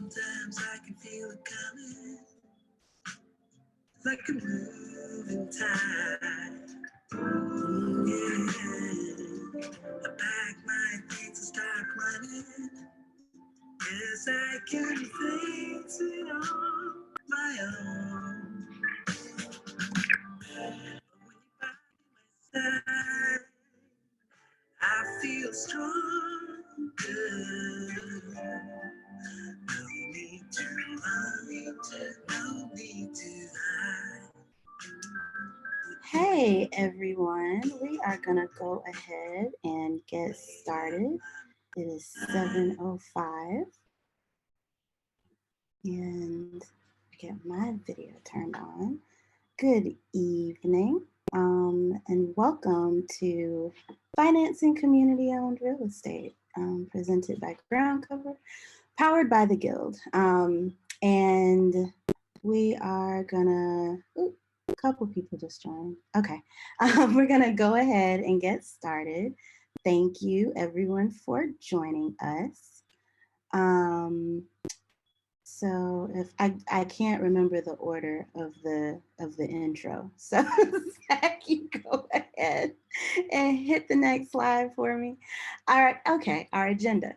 Sometimes I can feel it coming, like a moving tide. Yeah. I pack my things and start running. Yes, I can face it on my own. But when you're by my side, I feel stronger. No need to run, no need to hide. Hey everyone, we are gonna go ahead and get started. It is 7:05 and get my video turned on. Good evening and welcome to Financing Community-Owned Real Estate, presented by Ground Cover, powered by the Guild. And we are gonna, a couple people just joined. Okay, we're gonna go ahead and get started. Thank you everyone for joining us. So if I can't remember the order of the intro, so Zach, you go ahead and hit the next slide for me. All right, okay, our agenda.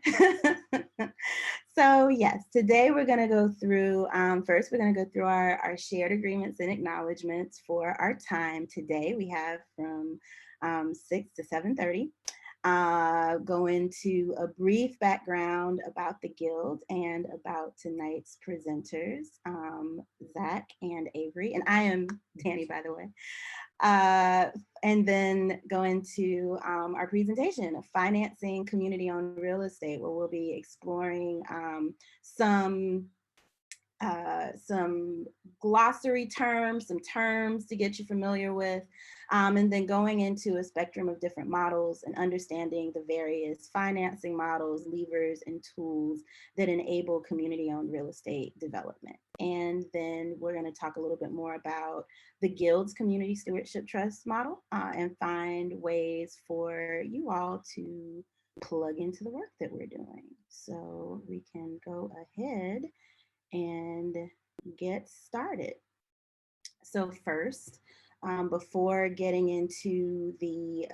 So yes, today we're going to go through, first we're going to go through our shared agreements and acknowledgements for our time today. We have from 6 to 7:30. Go into a brief background about the Guild and about tonight's presenters, Zach and Avery, and I am Danny, by the way. And then go into our presentation of Financing Community-Owned Real Estate, where we'll be exploring some glossary terms, some terms to get you familiar with, and then going into a spectrum of different models and understanding the various financing models, levers, and tools that enable community-owned real estate development. And then we're going to talk a little bit more about the Guild's Community Stewardship Trust model and find ways for you all to plug into the work that we're doing. So we can go ahead and get started. So first, before getting into the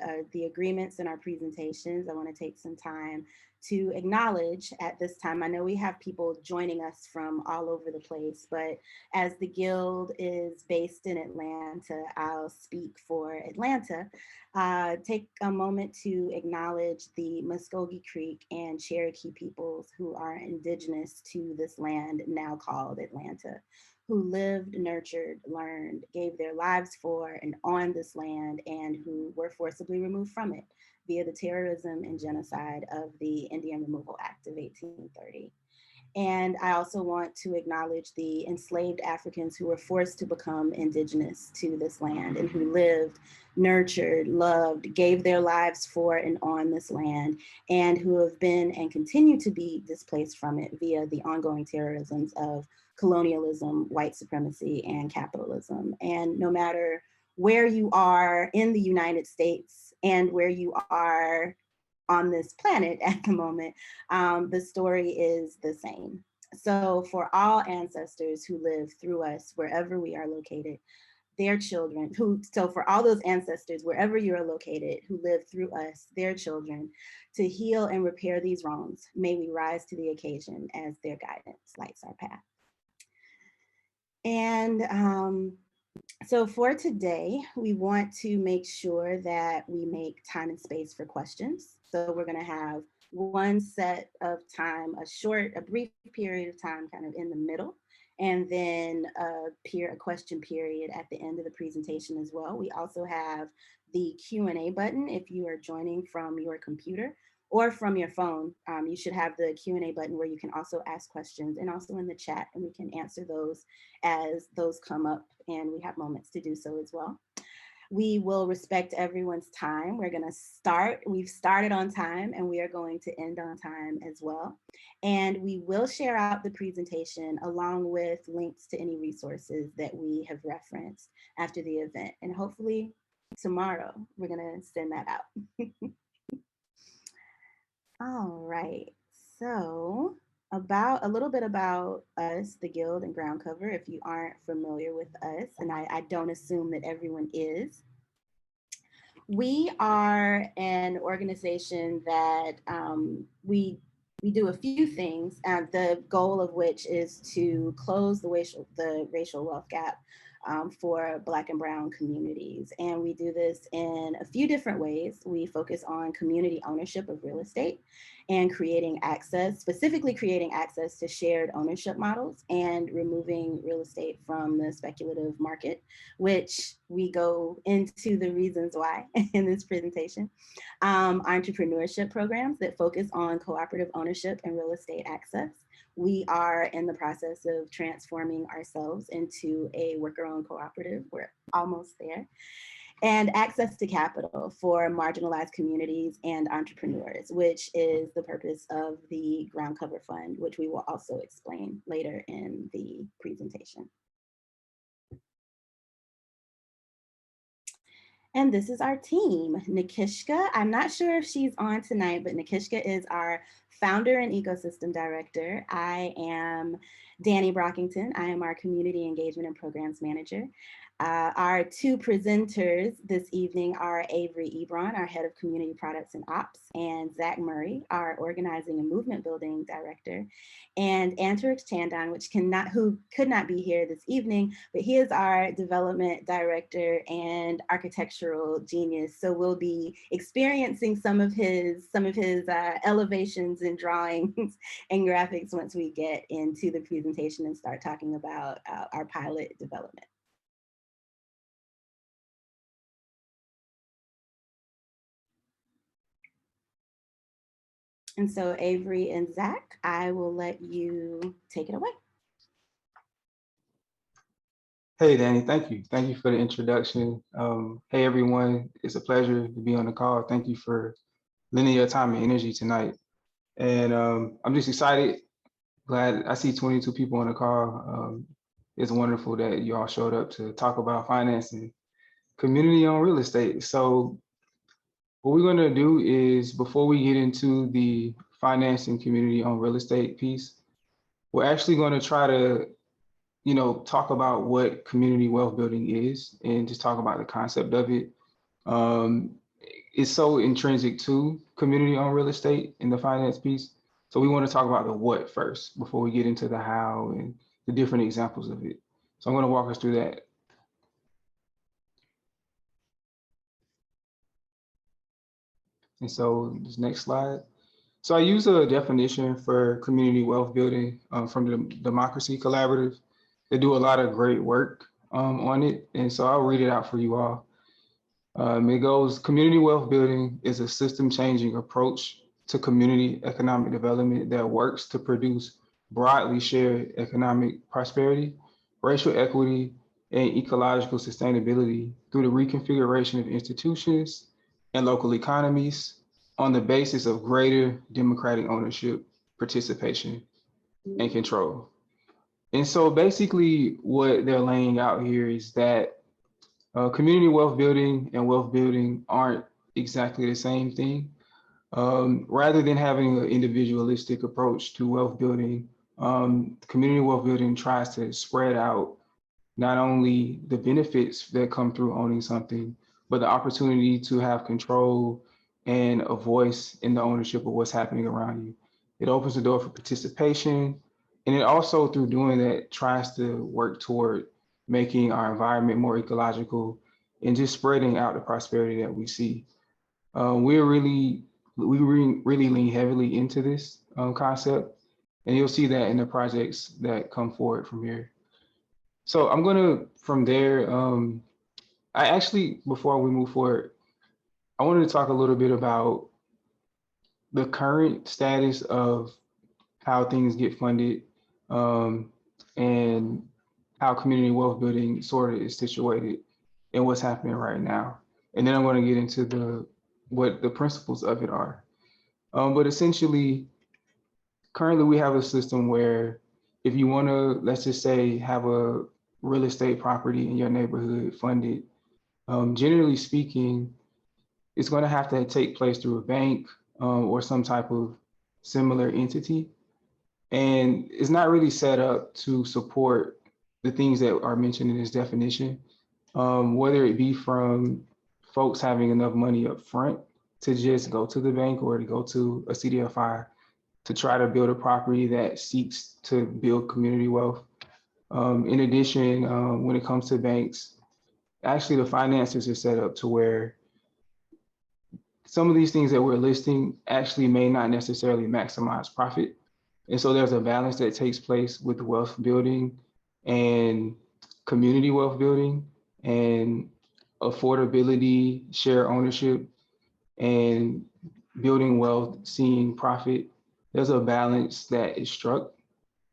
agreements in our presentations, I want to take some time to acknowledge at this time. I know we have people joining us from all over the place, but as the Guild is based in Atlanta, I'll speak for Atlanta. Take a moment to acknowledge the Muskogee Creek and Cherokee peoples who are indigenous to this land now called Atlanta, who lived, nurtured, learned, gave their lives for and on this land, and who were forcibly removed from it via the terrorism and genocide of the Indian Removal Act of 1830. And I also want to acknowledge the enslaved Africans who were forced to become indigenous to this land and who lived, nurtured, loved, gave their lives for and on this land, and who have been and continue to be displaced from it via the ongoing terrorisms of colonialism, white supremacy, and capitalism. And no matter where you are in the United States and where you are on this planet at the moment, the story is the same. So for all ancestors who live through us, wherever we are located, their children so for all those ancestors, wherever you are located, who live through us, their children, to heal and repair these wrongs, may we rise to the occasion as their guidance lights our path. And so for today, we want to make sure that we make time and space for questions. So we're going to have one set of time, a brief period of time kind of in the middle, and then a question period at the end of the presentation as well. We also have the Q&A button if you are joining from your computer or from your phone. You should have the Q&A button where you can also ask questions, and also in the chat, and we can answer those as those come up and we have moments to do so as well. We will respect everyone's time. We've started on time, and we are going to end on time as well. And we will share out the presentation along with links to any resources that we have referenced after the event. And hopefully tomorrow, we're gonna send that out. All right, so about a little bit about us, the Guild and Ground Cover, if you aren't familiar with us, and I don't assume that everyone is. We are an organization that we do a few things, the goal of which is to close the racial wealth gap for Black and Brown communities. And we do this in a few different ways. We focus on community ownership of real estate and creating access, specifically creating access to shared ownership models and removing real estate from the speculative market, which we go into the reasons why in this presentation. Entrepreneurship programs that focus on cooperative ownership and real estate access. We are in the process of transforming ourselves into a worker-owned cooperative. We're almost there. And access to capital for marginalized communities and entrepreneurs, which is the purpose of the Ground Cover Fund, which we will also explain later in the presentation. And this is our team. Nikishka, I'm not sure if she's on tonight, but Nikishka is our founder and ecosystem director. I am Danny Brockington. I am our community engagement and programs manager. Our two presenters this evening are Avery Ebron, our head of community products and ops, and Zach Murray, our organizing and movement building director, and Antarix Chandon, who could not be here this evening, but he is our development director and architectural genius. So we'll be experiencing some of his elevations and drawings and graphics once we get into the presentation and start talking about our pilot development. And so Avery and Zach, I will let you take it away. Hey, Danny, thank you. Thank you for the introduction. Hey, everyone, it's a pleasure to be on the call. Thank you for lending your time and energy tonight. And I'm just excited, glad I see 22 people on the call. It's wonderful that you all showed up to talk about financing community-owned real estate. So what we're gonna do is, before we get into the financing community-owned real estate piece, we're actually gonna try to talk about what community wealth building is and just talk about the concept of it. It's so intrinsic to community-owned real estate in the finance piece. So we want to talk about the what first before we get into the how and the different examples of it. So I'm going to walk us through that. And so this next slide. So I use a definition for community wealth building from the Democracy Collaborative. They do a lot of great work on it. And so I'll read it out for you all. It goes, community wealth building is a system changing approach to community economic development that works to produce broadly shared economic prosperity, racial equity, and ecological sustainability through the reconfiguration of institutions and local economies on the basis of greater democratic ownership, participation, and control. And so basically what they're laying out here is that community wealth building and wealth building aren't exactly the same thing. Rather than having an individualistic approach to wealth building, community wealth building tries to spread out not only the benefits that come through owning something, but the opportunity to have control and a voice in the ownership of what's happening around you. It opens the door for participation, and it also, through doing that, tries to work toward making our environment more ecological and just spreading out the prosperity that we see. We really lean heavily into this concept, and you'll see that in the projects that come forward from here. So I'm gonna, from there, I actually, before we move forward, I wanted to talk a little bit about the current status of how things get funded and how community wealth building sort of is situated and what's happening right now. And then I'm going to get into what the principles of it are. But essentially, currently we have a system where if you want to, let's just say, have a real estate property in your neighborhood funded, generally speaking, it's going to have to take place through a bank or some type of similar entity. and it's not really set up to support the things that are mentioned in this definition, whether it be from folks having enough money up front to just go to the bank or to go to a CDFI to try to build a property that seeks to build community wealth. In addition, when it comes to banks, actually the finances are set up to where some of these things that we're listing actually may not necessarily maximize profit. And so there's a balance that takes place with wealth building and community wealth building and affordability, share ownership, and building wealth, seeing profit. There's a balance that is struck.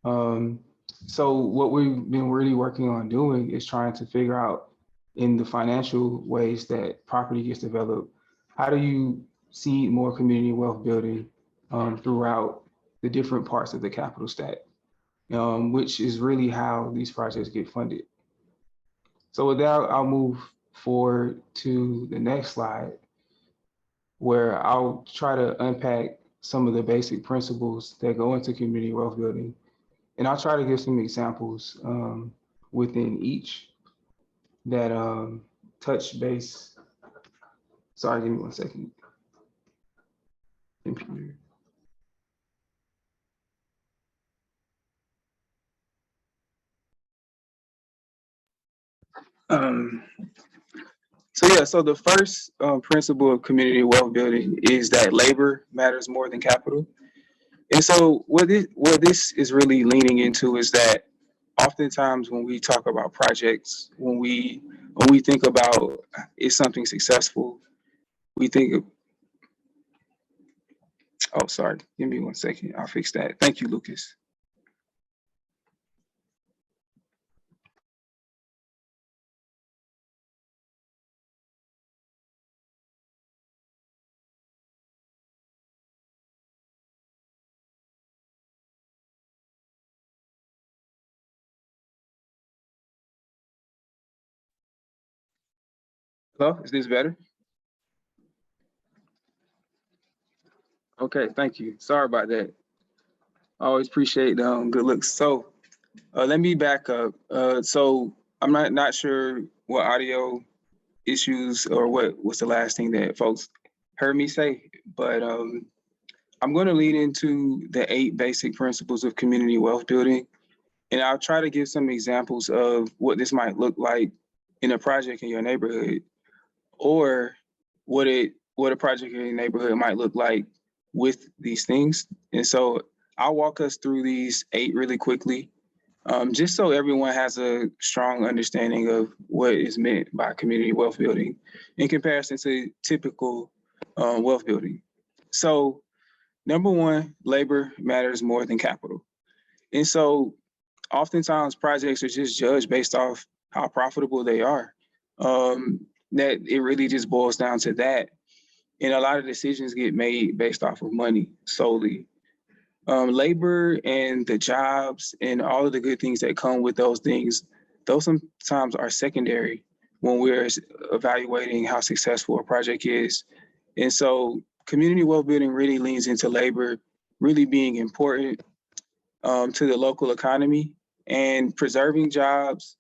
Um, so what we've been really working on doing is trying to figure out in the financial ways that property gets developed, how do you see more community wealth building throughout the different parts of the capital stack, which is really how these projects get funded. So with that, I'll move forward to the next slide, where I'll try to unpack some of the basic principles that go into community wealth building. And I'll try to give some examples within each that touch base. Sorry, give me 1 second. Computer. Um, so the first principle of community wealth building is that labor matters more than capital. And so what this is really leaning into is that oftentimes when we talk about projects, when we think about is something successful, we think of, oh, sorry, give me 1 second. I'll fix that. Thank you, Lucas. Hello, is this better? Okay, thank you. Sorry about that. I always appreciate good looks. So let me back up. So I'm not sure what audio issues or what was the last thing that folks heard me say, but I'm going to lead into the 8 basic principles of community wealth building, and I'll try to give some examples of what this might look like in a project in your neighborhood, or what a project in your neighborhood might look like with these things. And so I'll walk us through these 8 really quickly, just so everyone has a strong understanding of what is meant by community wealth building in comparison to typical wealth building. So number 1, labor matters more than capital. And so oftentimes projects are just judged based off how profitable they are. That it really just boils down to that. And a lot of decisions get made based off of money solely. Labor and the jobs and all of the good things that come with those things, those sometimes are secondary when we're evaluating how successful a project is. And so community wealth building really leans into labor really being important to the local economy and preserving jobs,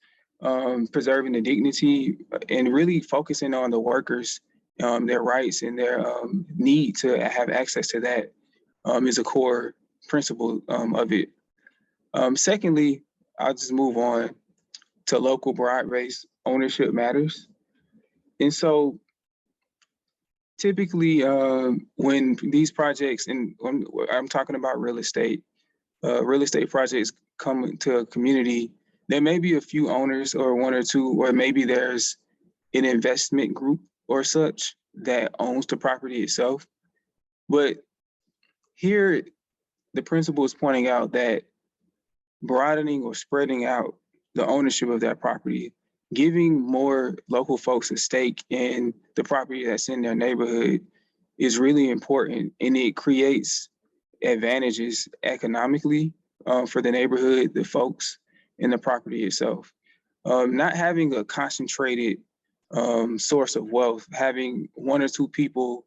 preserving the dignity, and really focusing on the workers, their rights and their need to have access to that is a core principle of it. Secondly, I'll just move on to local broad-based ownership matters. And so typically when these projects, and I'm talking about real estate projects come to a community, there may be a few owners or 1 or 2, or maybe there's an investment group or such that owns the property itself. But here, the principle is pointing out that broadening or spreading out the ownership of that property, giving more local folks a stake in the property that's in their neighborhood is really important, and it creates advantages economically for the neighborhood, the folks, and the property itself. Not having a concentrated source of wealth, having 1 or 2 people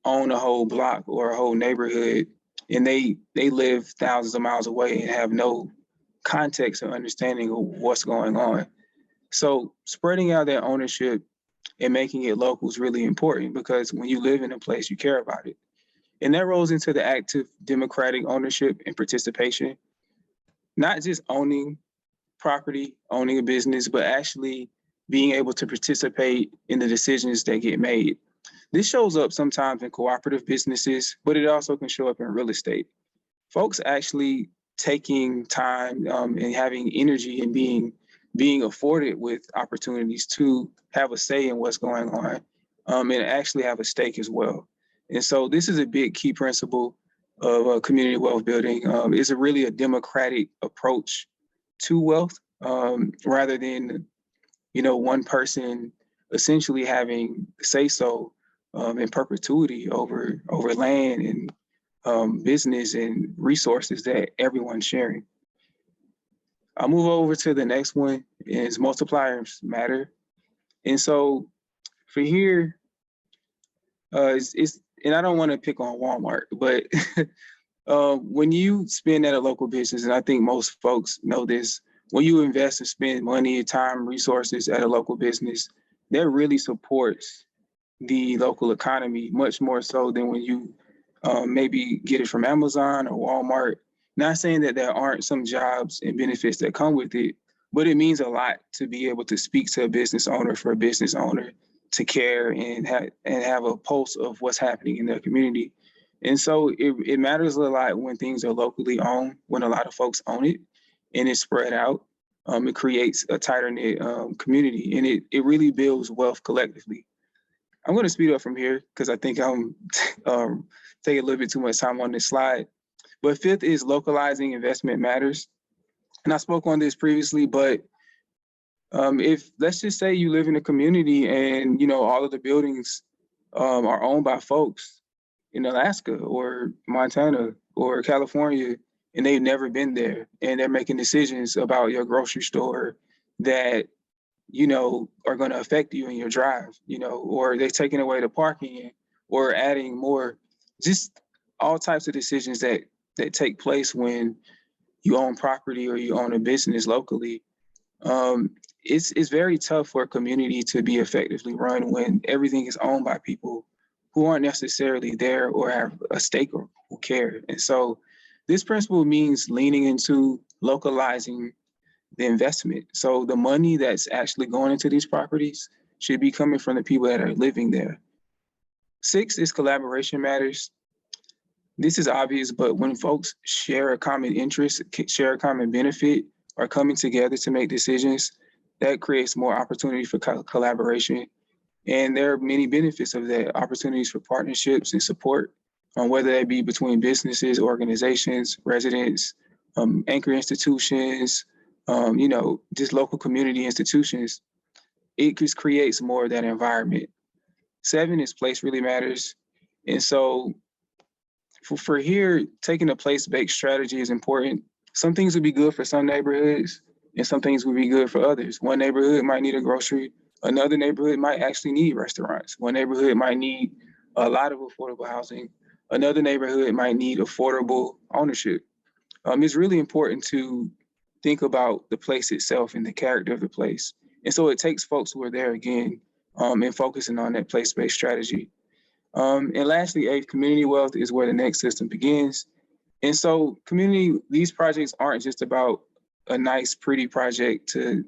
own a whole block or a whole neighborhood and they live thousands of miles away and have no context or understanding of what's going on. So spreading out that ownership and making it local is really important, because when you live in a place, you care about it. And that rolls into the active democratic ownership and participation, not just owning property, owning a business, but actually being able to participate in the decisions that get made. This shows up sometimes in cooperative businesses, but it also can show up in real estate. Folks actually taking time and having energy and being afforded with opportunities to have a say in what's going on, and actually have a stake as well. And so this is a big key principle of community wealth building. It's really a democratic approach to wealth, rather than one person essentially having say so in perpetuity over land and business and resources that everyone's sharing. I'll move over to the next one, is multipliers matter. And so for here, it's and I don't want to pick on Walmart, but when you spend at a local business, and I think most folks know this, when you invest and spend money, time, resources at a local business, that really supports the local economy much more so than when you maybe get it from Amazon or Walmart. Not saying that there aren't some jobs and benefits that come with it, but it means a lot to be able to speak to a business owner, for a business owner to care and have a pulse of what's happening in their community. And so it matters a lot when things are locally owned, when a lot of folks own it and it's spread out. It creates a tighter knit community, and it really builds wealth collectively. I'm going to speed up from here because I think I'm taking a little bit too much time on this slide. But fifth is localizing investment matters. And I spoke on this previously, but if let's just say you live in a community and all of the buildings are owned by folks in Alaska or Montana or California, and they've never been there, and they're making decisions about your grocery store that are going to affect you in your drive, or they're taking away the parking or adding more, just all types of decisions that take place when you own property or you own a business locally. It's very tough for a community to be effectively run when everything is owned by people who aren't necessarily there or have a stake or who care. And so this principle means leaning into localizing the investment. So the money that's actually going into these properties should be coming from the people that are living there. 6 is collaboration matters. This is obvious, but when folks share a common interest, share a common benefit, are coming together to make decisions, that creates more opportunity for collaboration. And there are many benefits of that, opportunities for partnerships and support, whether that be between businesses, organizations, residents, anchor institutions, just local community institutions. It just creates more of that environment. 7 is place really matters. And so for here, taking a place-based strategy is important. Some things would be good for some neighborhoods and some things would be good for others. One neighborhood might need a grocery. Another neighborhood might actually need restaurants. One neighborhood might need a lot of affordable housing. Another neighborhood might need affordable ownership. It's really important to think about the place itself and the character of the place. And so it takes folks who are there again and focusing on that place-based strategy. And lastly, 8, community wealth is where the next system begins. And so these projects aren't just about a nice, pretty project to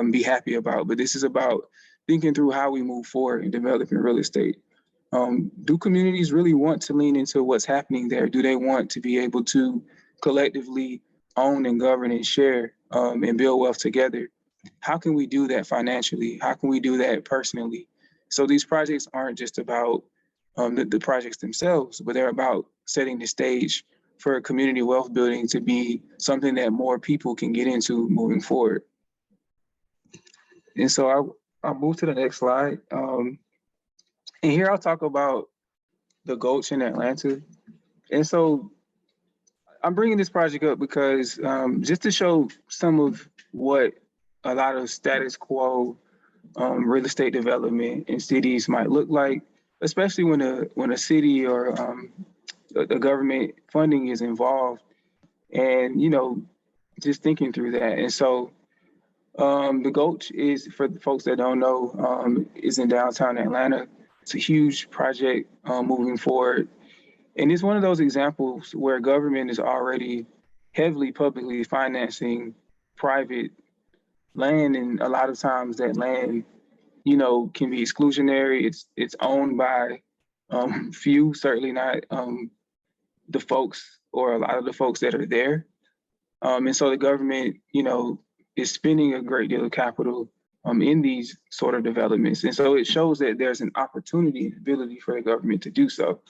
be happy about, but this is about thinking through how we move forward in developing real estate. Do communities really want to lean into what's happening there? Do they want to be able to collectively own and govern and share and build wealth together? How can we do that financially? How can we do that personally? So these projects aren't just about the projects themselves, but they're about setting the stage for community wealth building to be something that more people can get into moving forward. And so I'll move to the next slide. And here I'll talk about the Gulch in Atlanta. And so I'm bringing this project up because just to show some of what a lot of status quo real estate development in cities might look like, especially when a city or the government funding is involved, and just thinking through that. And so the Gulch is, for the folks that don't know, is in downtown Atlanta. It's a huge project moving forward. And it's one of those examples where government is already heavily publicly financing private land. And a lot of times that land, can be exclusionary. It's owned by few, certainly not the folks or a lot of the folks that are there. And so the government, is spending a great deal of capital in these sort of developments. And so it shows that there's an opportunity and ability for the government to do so.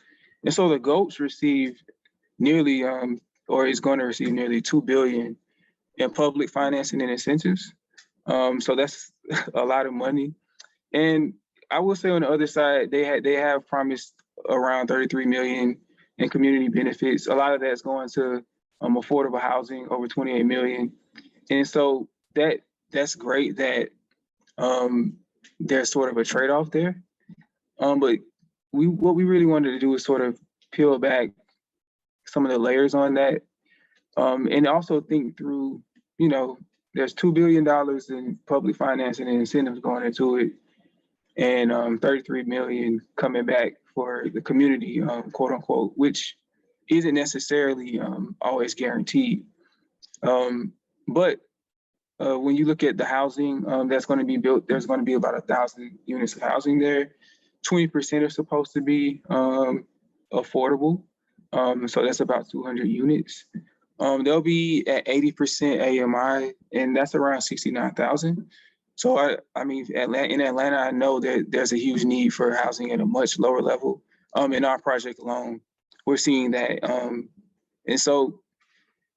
And so the GOATs received nearly, or is going to receive nearly $2 billion in public financing and incentives. So that's a lot of money. And I will say on the other side, they have promised around 33 million in community benefits. A lot of that's going to affordable housing, over 28 million. And so that's great that there's sort of a trade-off there. But what we really wanted to do is sort of peel back some of the layers on that, and also think through, there's $2 billion in public financing and incentives going into it, and 33 million coming back for the community, quote unquote, which isn't necessarily always guaranteed. But when you look at the housing that's going to be built, there's going to be about 1,000 units of housing there. 20% are supposed to be affordable. So that's about 200 units. They'll be at 80% AMI, and that's around 69,000. So I mean, in Atlanta, I know that there's a huge need for housing at a much lower level. In our project alone, we're seeing that. And so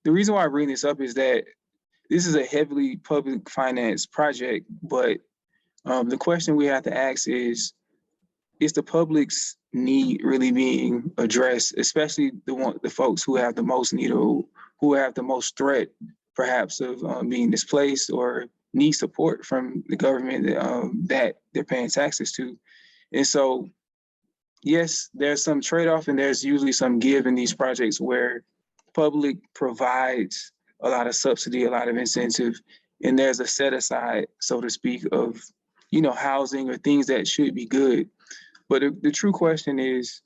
the reason why I bring this up is that this is a heavily public finance project, but the question we have to ask is the public's need really being addressed, especially the folks who have the most need or who have the most threat, perhaps, of being displaced or need support from the government that they're paying taxes to. And so, yes, there's some trade-off and there's usually some give in these projects where public provides a lot of subsidy, a lot of incentive, and there's a set aside, so to speak, of housing or things that should be good. But the true question is,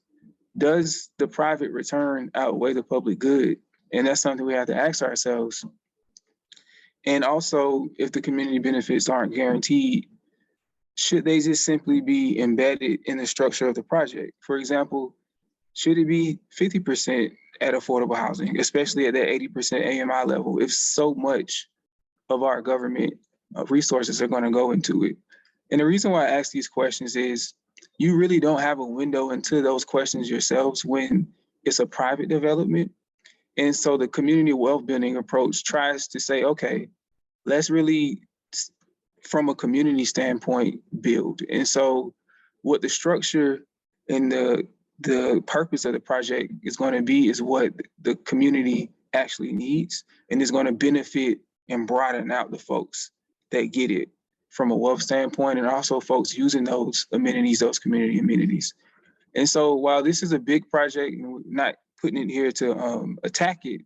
does the private return outweigh the public good? And that's something we have to ask ourselves. And also, if the community benefits aren't guaranteed, should they just simply be embedded in the structure of the project? For example, should it be 50% at affordable housing, especially at that 80% AMI level, if so much of our government resources are going to go into it? And the reason why I ask these questions is you really don't have a window into those questions yourselves when it's a private development. And so the community wealth building approach tries to say, okay, let's really, from a community standpoint, build. And so what the structure and the purpose of the project is going to be is what the community actually needs, and is going to benefit and broaden out the folks that get it from a wealth standpoint, and also folks using those amenities, those community amenities. And so while this is a big project, and we're not putting it here to attack it,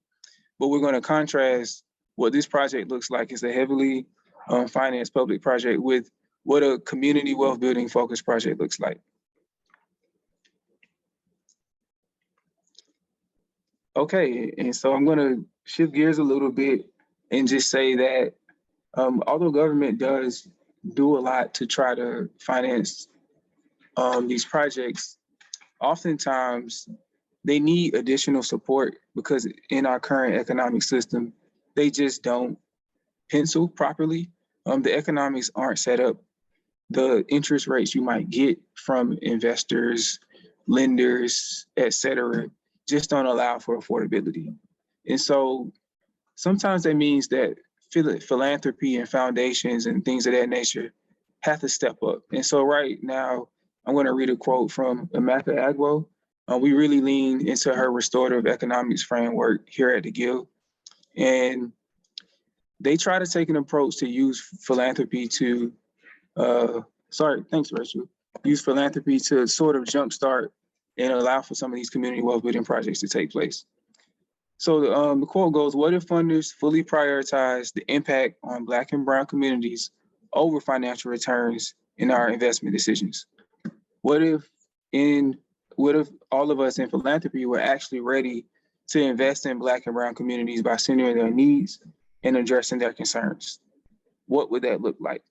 but we're going to contrast what this project looks like as a heavily financed public project with what a community wealth building focused project looks like. Okay, and so I'm going to shift gears a little bit and just say that although government does do a lot to try to finance these projects, oftentimes they need additional support because in our current economic system, they just don't pencil properly. The economics aren't set up. The interest rates you might get from investors, lenders, et cetera, just don't allow for affordability. And so sometimes that means that philanthropy and foundations and things of that nature have to step up. And so right now, I'm going to read a quote from Amaka Agbo. We really lean into her restorative economics framework here at the Guild. And they try to take an approach to use philanthropy to, thanks, Rachel. Use philanthropy to sort of jumpstart and allow for some of these community wealth building projects to take place. So the quote goes, what if funders fully prioritize the impact on Black and Brown communities over financial returns in our investment decisions? What if all of us in philanthropy were actually ready to invest in Black and Brown communities by centering their needs and addressing their concerns? What would that look like?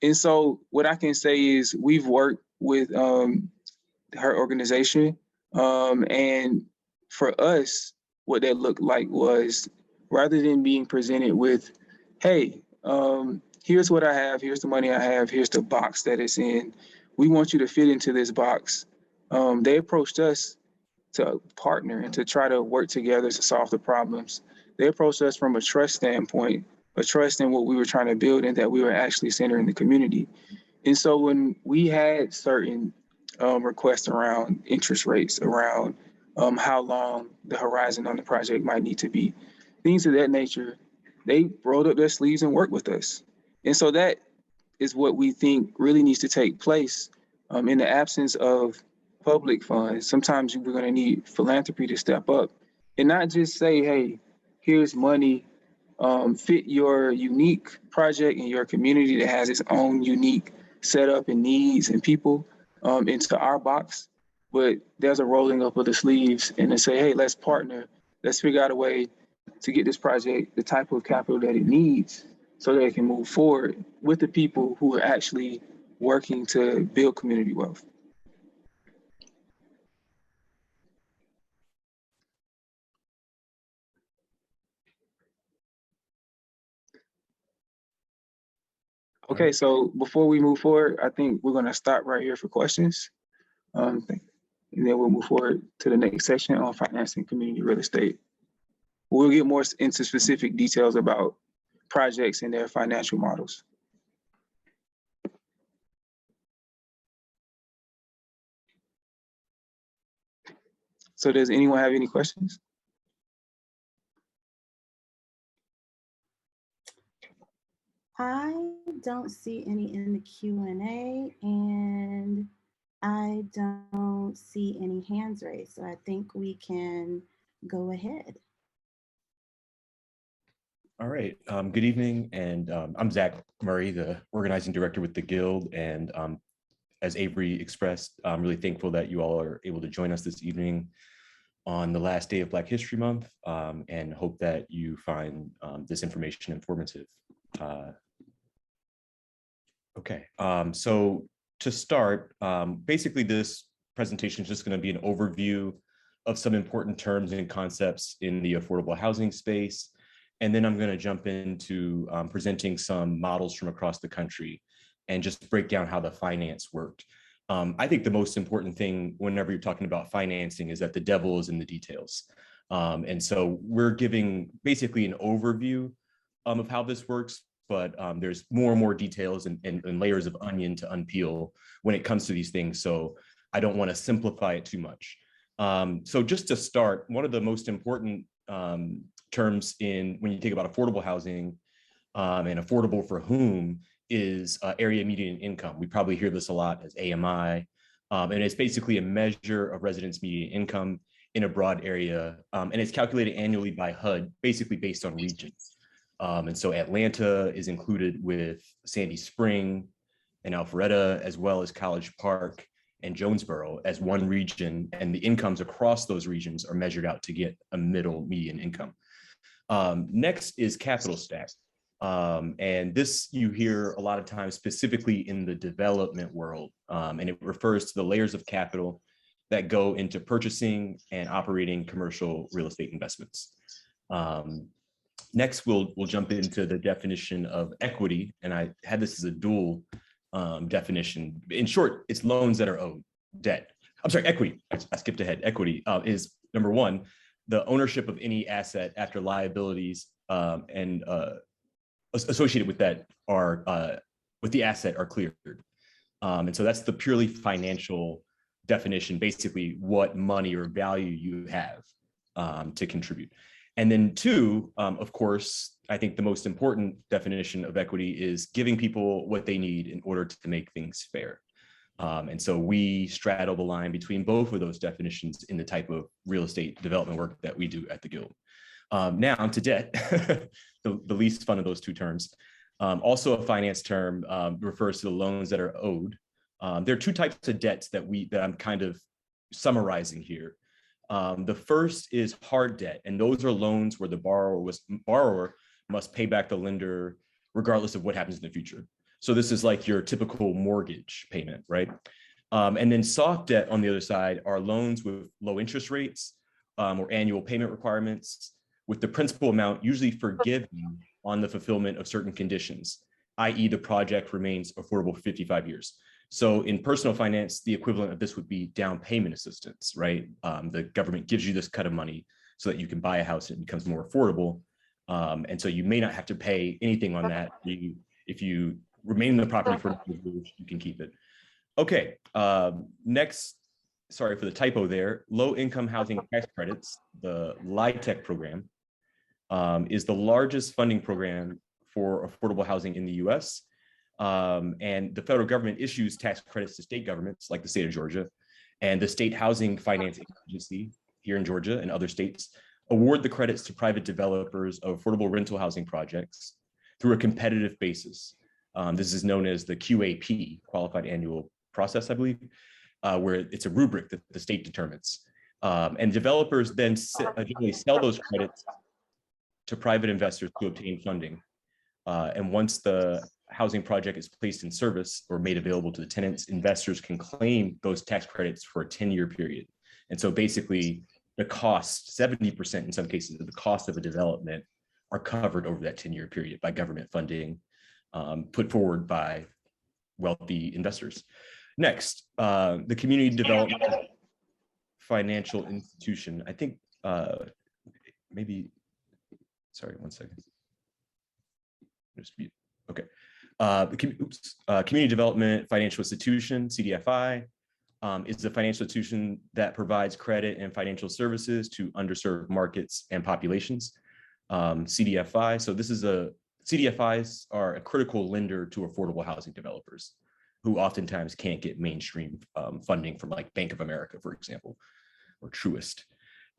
And so what I can say is we've worked with her organization, and for us, what that looked like was, rather than being presented with, hey, here's what I have, here's the money I have, here's the box that it's in, we want you to fit into this box. They approached us to partner and to try to work together to solve the problems. They approached us from a trust standpoint, a trust in what we were trying to build and that we were actually centering the community. And so when we had certain requests around interest rates, around how long the horizon on the project might need to be, things of that nature, they rolled up their sleeves and worked with us. And so that is what we think really needs to take place in the absence of public funds. Sometimes we're going to need philanthropy to step up and not just say, hey, here's money, fit your unique project in your community that has its own unique setup and needs and people into our box. But there's a rolling up of the sleeves and to say, hey, let's partner. Let's figure out a way to get this project the type of capital that it needs so that it can move forward with the people who are actually working to build community wealth. Okay, so before we move forward, I think we're going to stop right here for questions. And then we'll move forward to the next section on financing community real estate. We'll get more into specific details about projects and their financial models. So does anyone have any questions? I don't see any in the Q&A, and I don't see any hands raised, so I think we can go ahead. All right, good evening, and I'm Zach Murray, the organizing director with the Guild, and as Avery expressed, I'm really thankful that you all are able to join us this evening on the last day of Black History Month, and hope that you find this information informative. Okay, so to start, basically this presentation is just going to be an overview of some important terms and concepts in the affordable housing space. And then I'm going to jump into presenting some models from across the country and just break down how the finance worked. I think the most important thing whenever you're talking about financing is that the devil is in the details. And so we're giving basically an overview of how this works, but there's more and more details and layers of onion to unpeel when it comes to these things. So I don't want to simplify it too much. So just to start, one of the most important terms when you think about affordable housing and affordable for whom is area median income. We probably hear this a lot as AMI, and it's basically a measure of residents' median income in a broad area, and it's calculated annually by HUD, basically based on regions. And so Atlanta is included with Sandy Spring and Alpharetta, as well as College Park and Jonesboro as one region, and the incomes across those regions are measured out to get a middle median income. Next is capital stack. And this you hear a lot of times specifically in the development world, and it refers to the layers of capital that go into purchasing and operating commercial real estate investments. Next, we'll jump into the definition of equity, and I had this as a dual definition. In short, it's loans that are owed, debt. I'm sorry, equity. I skipped ahead. Equity is number one, the ownership of any asset after liabilities and associated with that are with the asset are cleared. And so that's the purely financial definition, basically what money or value you have to contribute. And then two, of course, I think the most important definition of equity is giving people what they need in order to make things fair. And so we straddle the line between both of those definitions in the type of real estate development work that we do at the Guild. Now to debt, the least fun of those two terms. Also a finance term, refers to the loans that are owed. There are two types of debts that I'm kind of summarizing here. The first is hard debt, and those are loans where the borrower must pay back the lender regardless of what happens in the future. So this is like your typical mortgage payment, right? And then soft debt on the other side are loans with low interest rates or annual payment requirements, with the principal amount usually forgiven on the fulfillment of certain conditions, i.e. the project remains affordable for 55 years. So in personal finance, the equivalent of this would be down payment assistance, right? The government gives you this cut of money so that you can buy a house and it becomes more affordable. And so you may not have to pay anything on that. If you remain in the property for years, you can keep it. Okay, next, sorry for the typo there, low income housing tax credits, the LIHTC program, is the largest funding program for affordable housing in the US. And the federal government issues tax credits to state governments like the state of Georgia, and the State Housing Finance Agency here in Georgia and other states award the credits to private developers of affordable rental housing projects through a competitive basis. This is known as the QAP, Qualified Annual Process, I believe, where it's a rubric that the state determines. And developers then generally sell those credits to private investors to obtain funding. And once the housing project is placed in service or made available to the tenants, investors can claim those tax credits for a 10-year period. And so basically the cost, 70% in some cases of the cost of a development are covered over that 10-year period by government funding put forward by wealthy investors. Next, the community development financial institution. I think maybe, sorry, one second. Just mute. Okay. Community Development Financial Institution, CDFI, is a financial institution that provides credit and financial services to underserved markets and populations. CDFI, so CDFIs are a critical lender to affordable housing developers who oftentimes can't get mainstream funding from like Bank of America, for example, or Truist.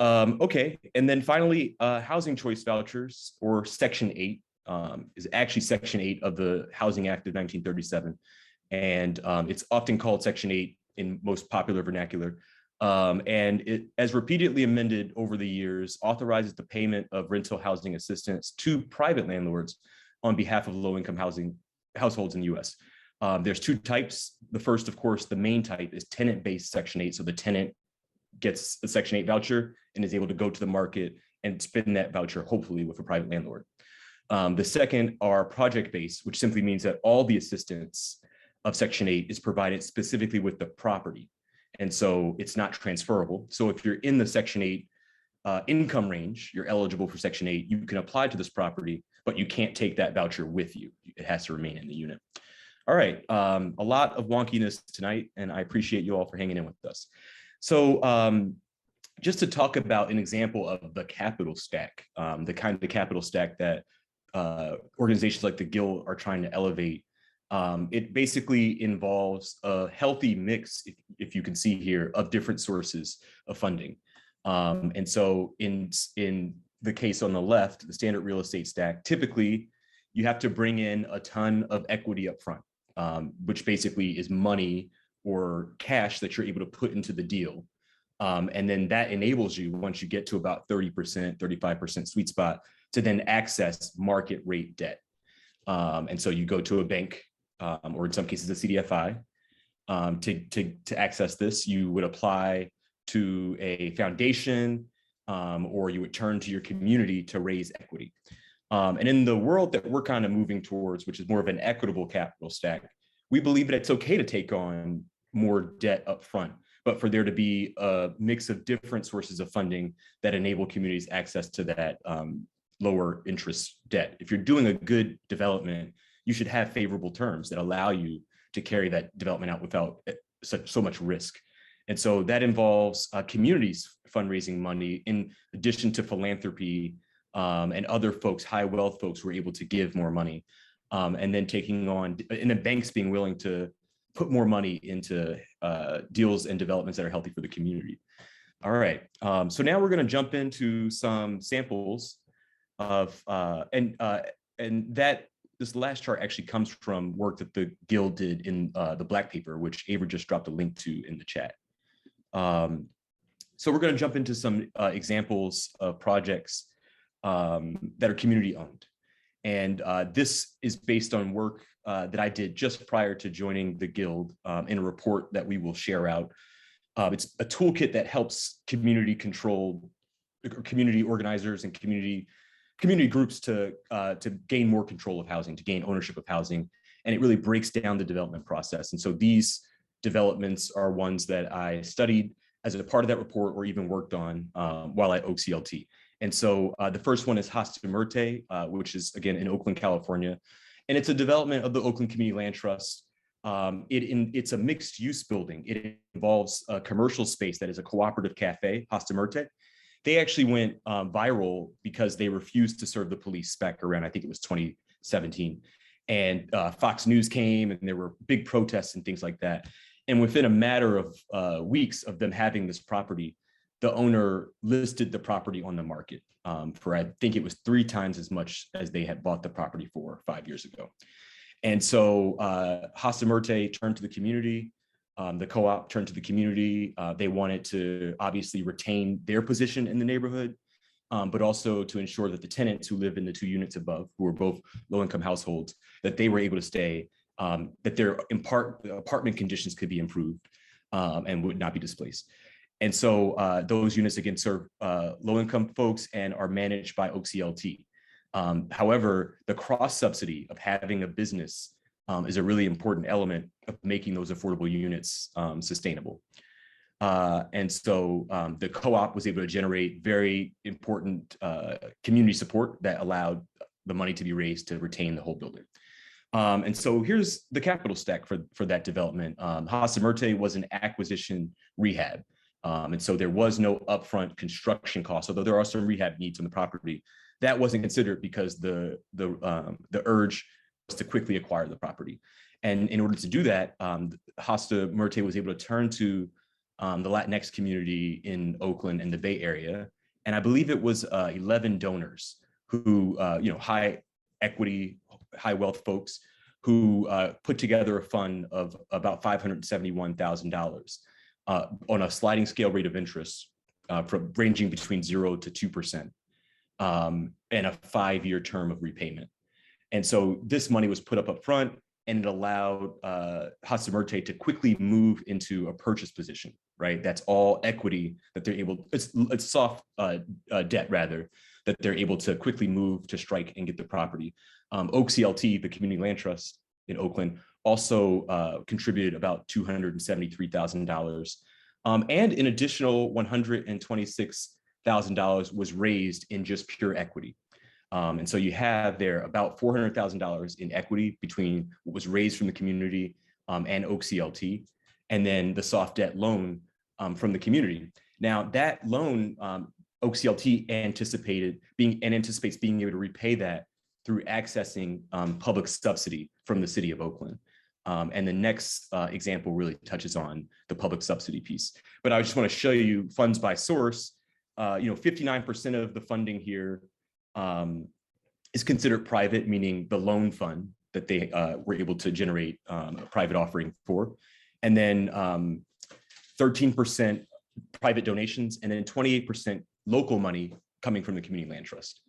Okay, and then finally, housing choice vouchers, or Section 8, is actually Section 8 of the Housing Act of 1937. And it's often called Section 8 in most popular vernacular. And it, as repeatedly amended over the years, authorizes the payment of rental housing assistance to private landlords on behalf of low-income households in the US. There's two types. The first, of course, the main type is tenant-based Section 8. So the tenant gets a Section 8 voucher and is able to go to the market and spend that voucher, hopefully, with a private landlord. The second are project-based, which simply means that all the assistance of Section 8 is provided specifically with the property. And so it's not transferable. So if you're in the Section 8 income range, you're eligible for Section 8, you can apply to this property, but you can't take that voucher with you. It has to remain in the unit. All right, a lot of wonkiness tonight, and I appreciate you all for hanging in with us. So just to talk about an example of the capital stack, the kind of capital stack that organizations like the Guild are trying to elevate. It basically involves a healthy mix, if you can see here, of different sources of funding. And so in the case on the left, the standard real estate stack, typically you have to bring in a ton of equity up front, which basically is money or cash that you're able to put into the deal. And then that enables you, once you get to about 30%, 35% sweet spot, to then access market rate debt. And so you go to a bank, or in some cases a CDFI, to access this. You would apply to a foundation, or you would turn to your community to raise equity. And in the world that we're kind of moving towards, which is more of an equitable capital stack, we believe that it's okay to take on more debt up front, but for there to be a mix of different sources of funding that enable communities access to that lower interest debt. If you're doing a good development, you should have favorable terms that allow you to carry that development out without so much risk. And so that involves communities fundraising money in addition to philanthropy and other folks, high wealth folks who are able to give more money. And then taking on, and then banks being willing to put more money into deals and developments that are healthy for the community. All right, so now we're going to jump into some samples of, and that this last chart actually comes from work that the Guild did in the Black paper, which Avery just dropped a link to in the chat. So we're going to jump into some examples of projects that are community owned. And this is based on work that I did just prior to joining the Guild in a report that we will share out. It's a toolkit that helps community control, or community organizers and community groups to gain more control of housing, to gain ownership of housing. And it really breaks down the development process. And so these developments are ones that I studied as a part of that report or even worked on while at OCLT. And so the first one is Hasta Muerte, which is again in Oakland, California. And it's a development of the Oakland Community Land Trust. It's a mixed use building. It involves a commercial space that is a cooperative cafe, Hasta Muerte. They actually went viral because they refused to serve the police back around, I think it was 2017. And Fox News came and there were big protests and things like that. And within a matter of weeks of them having this property, the owner listed the property on the market for, I think it was 3 times as much as they had bought the property for 5 years ago. And so Hasta Muerte turned to the community. The co-op turned to the community. They wanted to obviously retain their position in the neighborhood, but also to ensure that the tenants who live in the 2 units above, who are both low-income households, that they were able to stay, that their apartment conditions could be improved and would not be displaced. And so those units, again, serve low-income folks and are managed by OCLT. However, the cross-subsidy of having a business is a really important element of making those affordable units sustainable. And so the co-op was able to generate very important community support that allowed the money to be raised to retain the whole building. And so here's the capital stack for that development. Hasta Muerte was an acquisition rehab. And so there was no upfront construction costs, although there are some rehab needs on the property. That wasn't considered because the urge was to quickly acquire the property. And in order to do that, Hasta Muerte was able to turn to the Latinx community in Oakland and the Bay Area. And I believe it was 11 donors who, high equity, high wealth folks who put together a fund of about $571,000 on a sliding scale rate of interest ranging between 0 to 2%. And a 5-year term of repayment. And so this money was put up front, and it allowed Hasta Muerte to quickly move into a purchase position, right? That's all equity that they're able, it's soft debt rather, that they're able to quickly move to strike and get the property. OCLT, the Community Land Trust in Oakland, also contributed about $273,000. And an additional $126,000 was raised in just pure equity. And so you have there about $400,000 in equity between what was raised from the community and OCLT, and then the soft debt loan from the community. Now that loan, OCLT anticipates being able to repay that through accessing public subsidy from the city of Oakland. And the next example really touches on the public subsidy piece. But I just want to show you funds by source. 59% of the funding here is considered private, meaning the loan fund that they were able to generate a private offering for. And then 13% private donations, and then 28% local money coming from the Community Land Trust.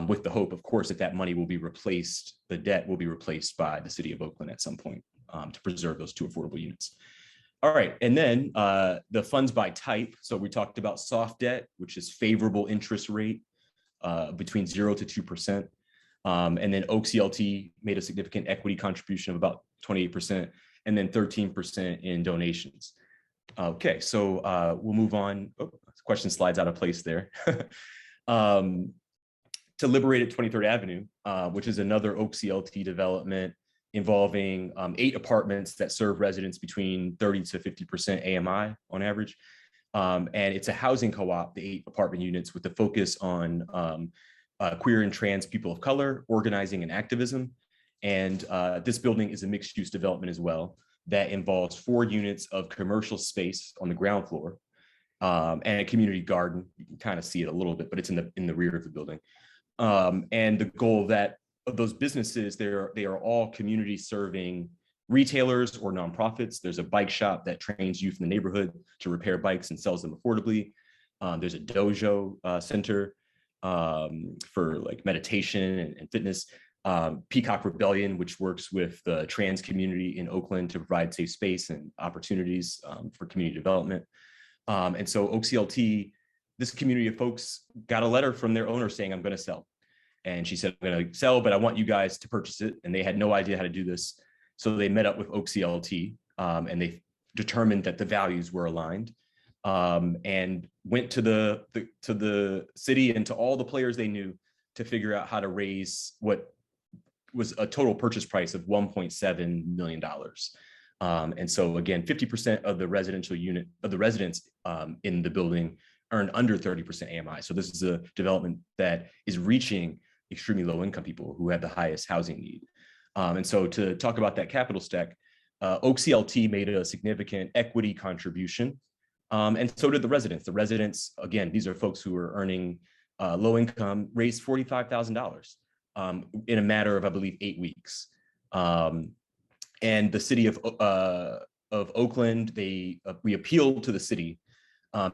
With the hope, of course, that that money will be replaced, the debt will be replaced by the city of Oakland at some point to preserve those 2 affordable units. All right, and then the funds by type. So we talked about soft debt, which is favorable interest rate between 0 to 2%. And then OCLT made a significant equity contribution of about 28%, and then 13% in donations. Okay, so we'll move on. Oh, the question slides out of place there. To Liberated 23rd Avenue, which is another OCLT development involving 8 apartments that serve residents between 30 to 50% AMI on average. And it's a housing co-op, the 8 apartment units, with the focus on queer and trans people of color, organizing and activism. And this building is a mixed use development as well. that involves 4 units of commercial space on the ground floor, and a community garden. You can kind of see it a little bit, but it's in the rear of the building. And the goal of those businesses, they are all community serving retailers or nonprofits. There's a bike shop that trains youth in the neighborhood to repair bikes and sells them affordably. There's a dojo center for like meditation and fitness. Peacock Rebellion, which works with the trans community in Oakland to provide safe space and opportunities for community development. And so OCLT, this community of folks, got a letter from their owner saying, I'm going to sell. And she said, I'm going to sell, but I want you guys to purchase it. And they had no idea how to do this. So they met up with OCLT and they determined that the values were aligned, and went to the city and to all the players they knew to figure out how to raise what was a total purchase price of $1.7 million. And so again, 50% of the residents in the building earn under 30% AMI. So this is a development that is reaching extremely low income people who have the highest housing need. And so to talk about that capital stack, OCLT made a significant equity contribution, and so did the residents. The residents, again, these are folks who are earning low income, raised $45,000 in a matter of, I believe, 8 weeks. And the city of Oakland, we appealed to the city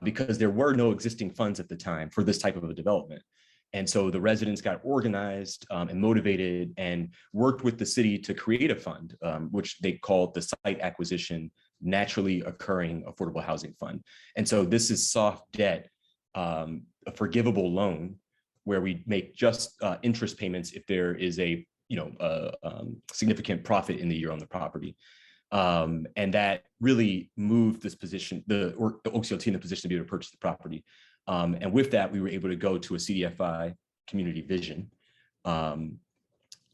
because there were no existing funds at the time for this type of a development. And so the residents got organized and motivated and worked with the city to create a fund, which they called the Site Acquisition Naturally Occurring Affordable Housing Fund. And so this is soft debt, a forgivable loan, where we make just interest payments if there is a significant profit in the year on the property. And that really moved this position, the OCLT in the position to be able to purchase the property. And with that, we were able to go to a CDFI community vision in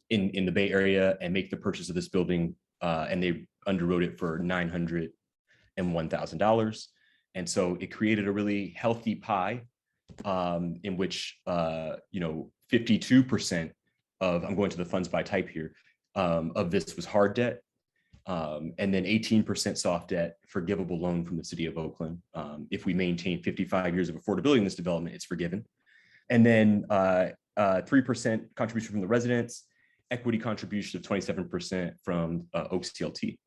the Bay Area and make the purchase of this building. And they underwrote it for $901,000. And so it created a really healthy pie in which 52% of, I'm going to the funds by type here, of this was hard debt. And then 18% soft debt, forgivable loan from the city of Oakland. If we maintain 55 years of affordability in this development, it's forgiven. And then 3% contribution from the residents, equity contribution of 27% from OCLT.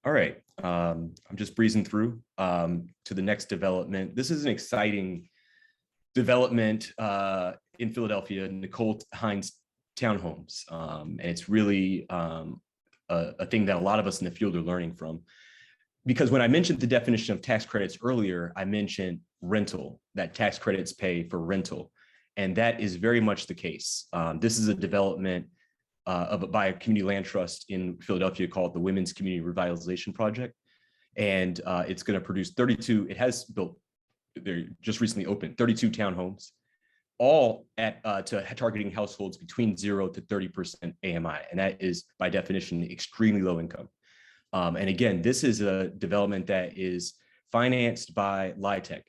All right, I'm just breezing through to the next development. This is an exciting development in Philadelphia, Nicole Hines Townhomes. And it's really a thing that a lot of us in the field are learning from. Because when I mentioned the definition of tax credits earlier, I mentioned rental, that tax credits pay for rental. And that is very much the case. This is a development by a community land trust in Philadelphia called the Women's Community Revitalization Project. And it's going to produce 32, it has built, they're just recently opened, 32 townhomes, all at targeting households between 0 to 30% AMI. And that is by definition, extremely low income. And again, this is a development that is financed by LIHTC.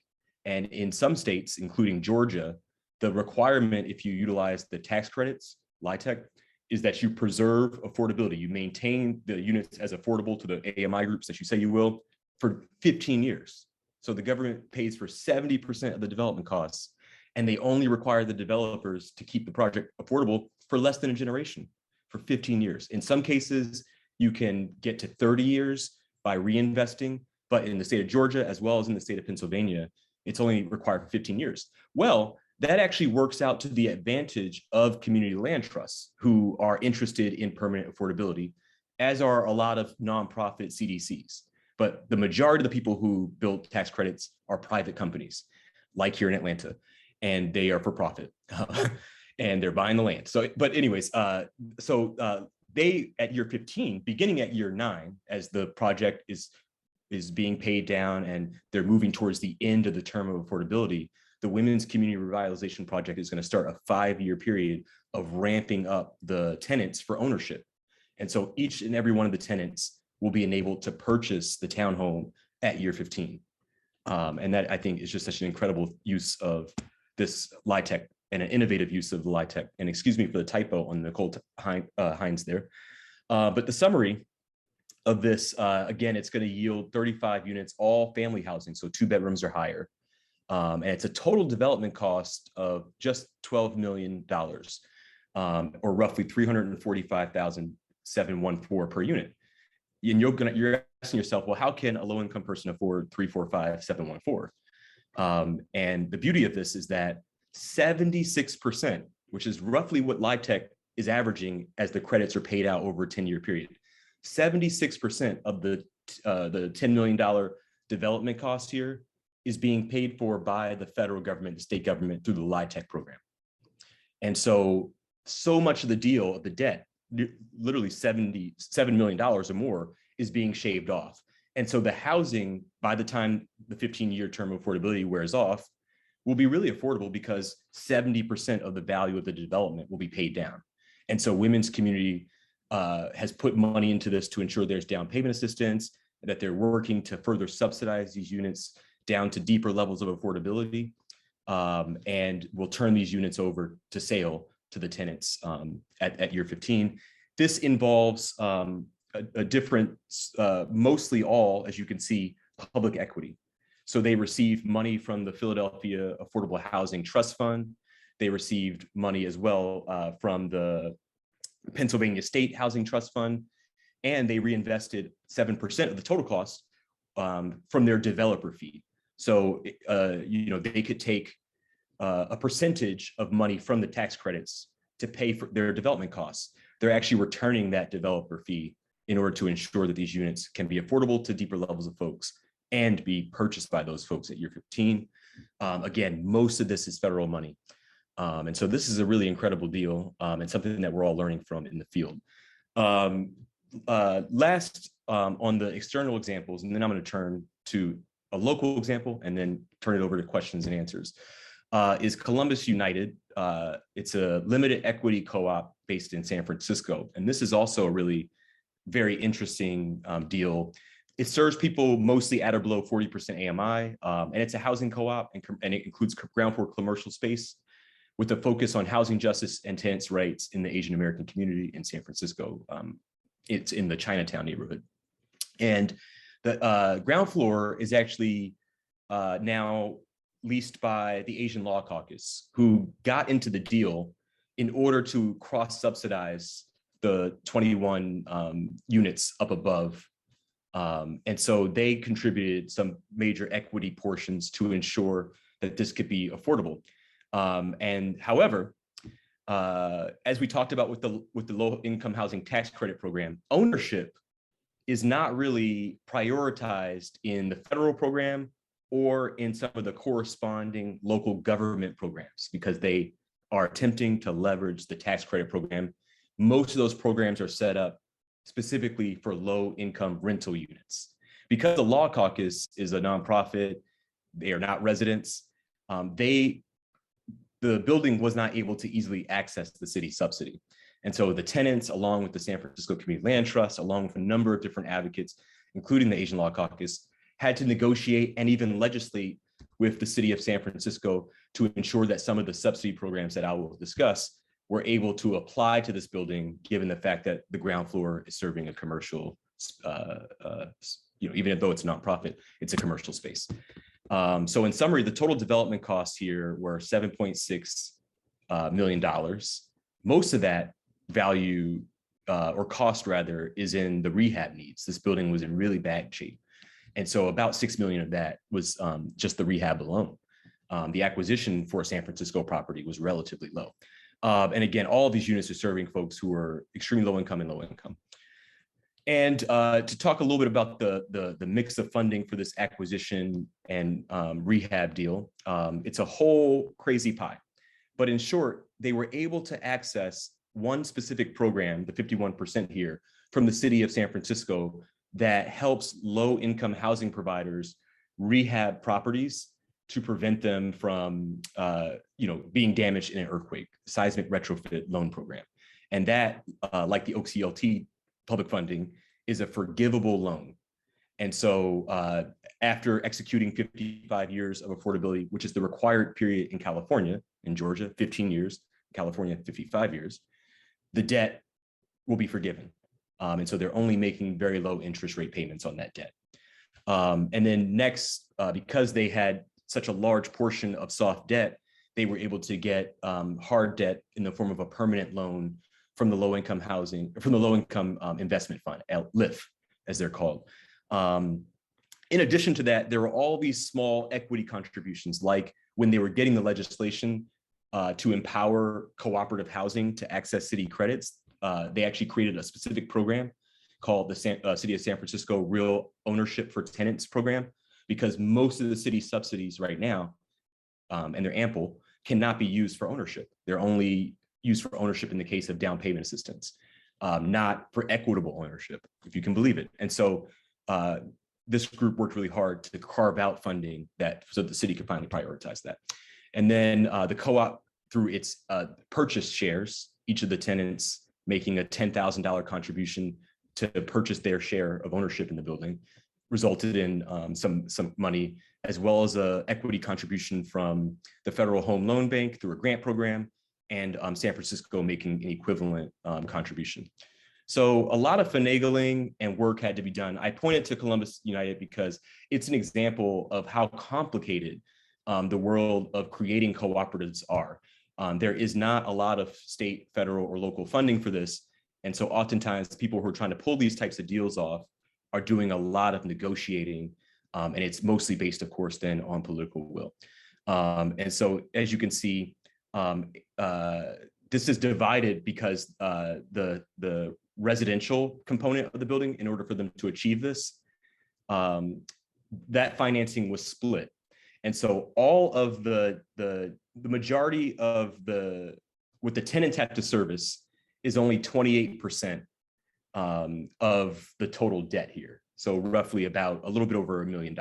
And in some states, including Georgia, the requirement, if you utilize the tax credits, LIHTC, is that you preserve affordability. You maintain the units as affordable to the AMI groups that you say you will for 15 years. So the government pays for 70% of the development costs, and they only require the developers to keep the project affordable for less than a generation, for 15 years. In some cases, you can get to 30 years by reinvesting, but in the state of Georgia, as well as in the state of Pennsylvania, it's only required for 15 years. Well, that actually works out to the advantage of community land trusts who are interested in permanent affordability, as are a lot of nonprofit CDCs. But the majority of the people who build tax credits are private companies, like here in Atlanta, and they are for profit, and they're buying the land. So, but anyways, they at year 15, beginning at year 9, as the project is being paid down and they're moving towards the end of the term of affordability, the Women's Community Revitalization Project is going to start a 5-year period of ramping up the tenants for ownership. And so each and every one of the tenants will be enabled to purchase the townhome at year 15. And that, I think, is just such an incredible use of this LIHTC and an innovative use of the LIHTC. And excuse me for the typo on Nicole Hines there. But the summary of this, again, it's going to yield 35 units, all family housing, so 2 bedrooms or higher. And it's a total development cost of just $12 million, or roughly $345,714 per unit. And you're asking yourself, well, how can a low-income person afford $345,714? And the beauty of this is that 76%, which is roughly what LIHTC is averaging as the credits are paid out over a 10-year period, 76% of the $10 million development cost here is being paid for by the federal government, the state government, through the LIHTC program. And so much of the deal of the debt, literally $77 million or more, is being shaved off. And so the housing, by the time the 15-year term of affordability wears off, will be really affordable because 70% of the value of the development will be paid down. And so women's community has put money into this to ensure there's down payment assistance, that they're working to further subsidize these units down to deeper levels of affordability, and will turn these units over to sale to the tenants at year 15. This involves a different, mostly all, as you can see, public equity. So they received money from the Philadelphia Affordable Housing Trust Fund. They received money as well from the Pennsylvania State Housing Trust Fund, and they reinvested 7% of the total cost from their developer fee. So they could take a percentage of money from the tax credits to pay for their development costs. They're actually returning that developer fee in order to ensure that these units can be affordable to deeper levels of folks and be purchased by those folks at year 15. Again, most of this is federal money. And so this is a really incredible deal, and something that we're all learning from in the field. Last, on the external examples, and then I'm going to turn to a local example and then turn it over to questions and answers, is Columbus United. It's a limited equity co-op based in San Francisco. And this is also a really very interesting deal. It serves people mostly at or below 40% AMI, and it's a housing co-op, and it includes ground floor commercial space with a focus on housing justice and tenants' rights in the Asian American community in San Francisco. It's in the Chinatown neighborhood. And the ground floor is actually now leased by the Asian Law Caucus, who got into the deal in order to cross-subsidize the 21 units up above. And so they contributed some major equity portions to ensure that this could be affordable. And however, as we talked about with the low income housing tax credit program, ownership is not really prioritized in the federal program or in some of the corresponding local government programs, because they are attempting to leverage the tax credit program. Most of those programs are set up specifically for low income rental units. Because the Law Caucus is a nonprofit, they are not residents, the building was not able to easily access the city subsidy. And so the tenants, along with the San Francisco Community Land Trust, along with a number of different advocates, including the Asian Law Caucus, had to negotiate and even legislate with the city of San Francisco to ensure that some of the subsidy programs that I will discuss were able to apply to this building, given the fact that the ground floor is serving a commercial, even though it's a nonprofit, it's a commercial space. So in summary, the total development costs here were $7.6 million. Most of that value or cost rather is in the rehab needs. This building was in really bad shape. And so about 6 million of that was just the rehab alone. The acquisition for a San Francisco property was relatively low. And again, all of these units are serving folks who are extremely low income and low income. And to talk a little bit about the mix of funding for this acquisition and rehab deal, it's a whole crazy pie. But in short, they were able to access one specific program, the 51% here, from the city of San Francisco that helps low-income housing providers rehab properties to prevent them from being damaged in an earthquake, seismic retrofit loan program. And that, like the OCLT public funding, is a forgivable loan. And so after executing 55 years of affordability, which is the required period in California, in Georgia, 15 years, California, 55 years, the debt will be forgiven. And so they're only making very low interest rate payments on that debt. And then next, because they had such a large portion of soft debt, they were able to get hard debt in the form of a permanent loan from the low-income investment fund, LIF, as they're called. In addition to that, there were all these small equity contributions, like when they were getting the legislation to empower cooperative housing to access city credits, they actually created a specific program called the City of San Francisco Real Ownership for Tenants program, because most of the city subsidies right now, and they're ample, cannot be used for ownership. They're only used for ownership in the case of down payment assistance, not for equitable ownership, if you can believe it. And so this group worked really hard to carve out funding that so the city could finally prioritize that. And then the co-op, through its purchase shares, each of the tenants making a $10,000 contribution to purchase their share of ownership in the building, resulted in some money, as well as a equity contribution from the Federal Home Loan Bank through a grant program, and San Francisco making an equivalent contribution. So a lot of finagling and work had to be done. I pointed to Columbus United because it's an example of how complicated the world of creating cooperatives are. There is not a lot of state, federal, or local funding for this. And so oftentimes people who are trying to pull these types of deals off are doing a lot of negotiating. And it's mostly based, of course, then on political will. And so as you can see, this is divided because the residential component of the building, in order for them to achieve this, that financing was split. And so all of the majority of what the tenants have to service is only 28% of the total debt here. So roughly about a little bit over $1 million.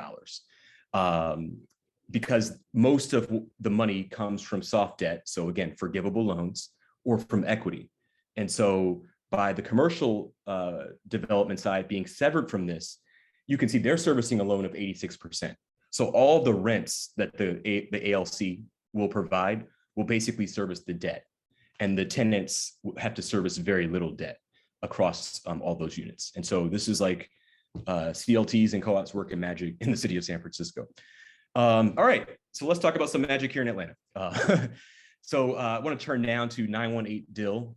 Because most of the money comes from soft debt, so again, forgivable loans, or from equity. And so by the commercial development side being severed from this, you can see they're servicing a loan of 86%. So all the rents that the ALC will provide will basically service the debt, and the tenants have to service very little debt across all those units. And so this is like CLTs and co-ops working magic in the city of San Francisco. All right, so let's talk about some magic here in Atlanta. So I want to turn down to 918 Dill,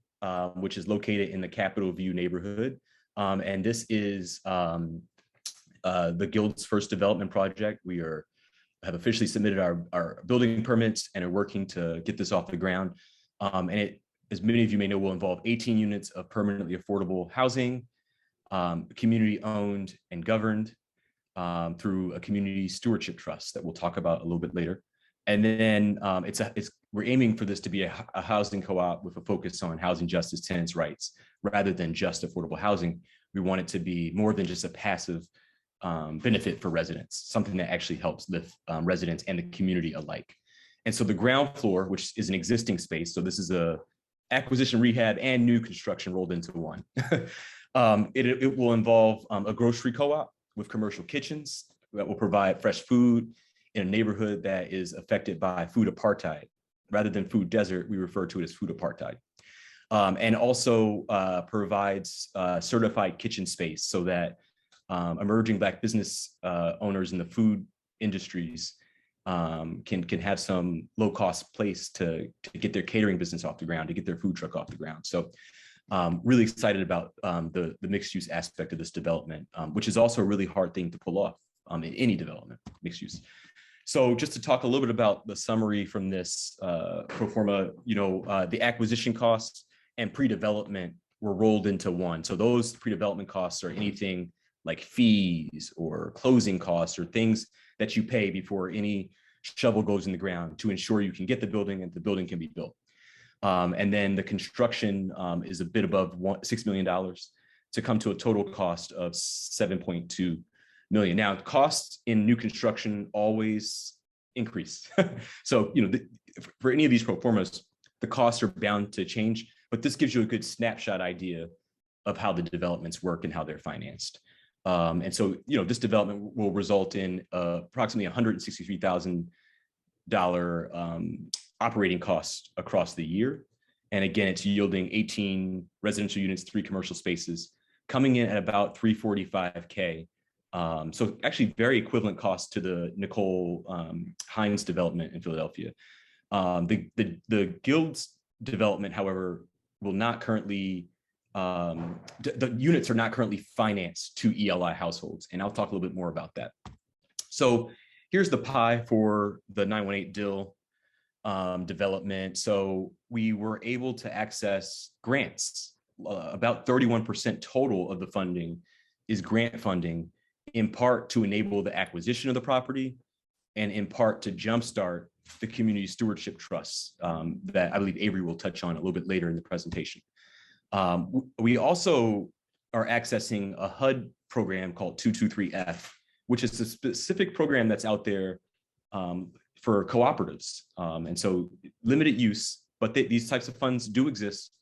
which is located in the Capitol View neighborhood. And this is the Guild's first development project. We have officially submitted our building permits and are working to get this off the ground. And it, as many of you may know, will involve 18 units of permanently affordable housing, community owned and governed through a community stewardship trust that we'll talk about a little bit later. And then we're aiming for this to be a housing co-op with a focus on housing justice, tenants' rights, rather than just affordable housing. We want it to be more than just a passive benefit for residents, something that actually helps lift residents and the community alike. And so the ground floor, which is an existing space, so this is a acquisition, rehab, and new construction rolled into one. It will involve a grocery co-op with commercial kitchens that will provide fresh food in a neighborhood that is affected by food apartheid. Rather than food desert, we refer to it as food apartheid. And also provides certified kitchen space so that emerging Black business owners in the food industries can have some low-cost place to get their catering business off the ground, to get their food truck off the ground. So really excited about the mixed-use aspect of this development, which is also a really hard thing to pull off in any development, mixed use. So just to talk a little bit about the summary from this pro forma, the acquisition costs and pre-development were rolled into one. So those pre-development costs are anything like fees or closing costs or things that you pay before any shovel goes in the ground to ensure you can get the building and the building can be built. And then the construction is a bit above $6 million to come to a total cost of $7.2 million. Now, costs in new construction always increase. So, for any of these pro formas, the costs are bound to change, but this gives you a good snapshot idea of how the developments work and how they're financed. And so, this development will result in approximately $163,000 operating costs across the year. And again, it's yielding 18 residential units, 3 commercial spaces, coming in at about 345K. So actually very equivalent cost to the Nicole Hines development in Philadelphia. The Guild's development, however, will not currently, the units are not currently financed to ELI households. And I'll talk a little bit more about that. So here's the pie for the 918 Dill development. So we were able to access grants. About 31% total of the funding is grant funding, in part to enable the acquisition of the property and in part to jumpstart the community stewardship trusts that I believe Avery will touch on a little bit later in the presentation. We also are accessing a HUD program called 223F, which is a specific program that's out there for cooperatives. And so limited use, but these types of funds do exist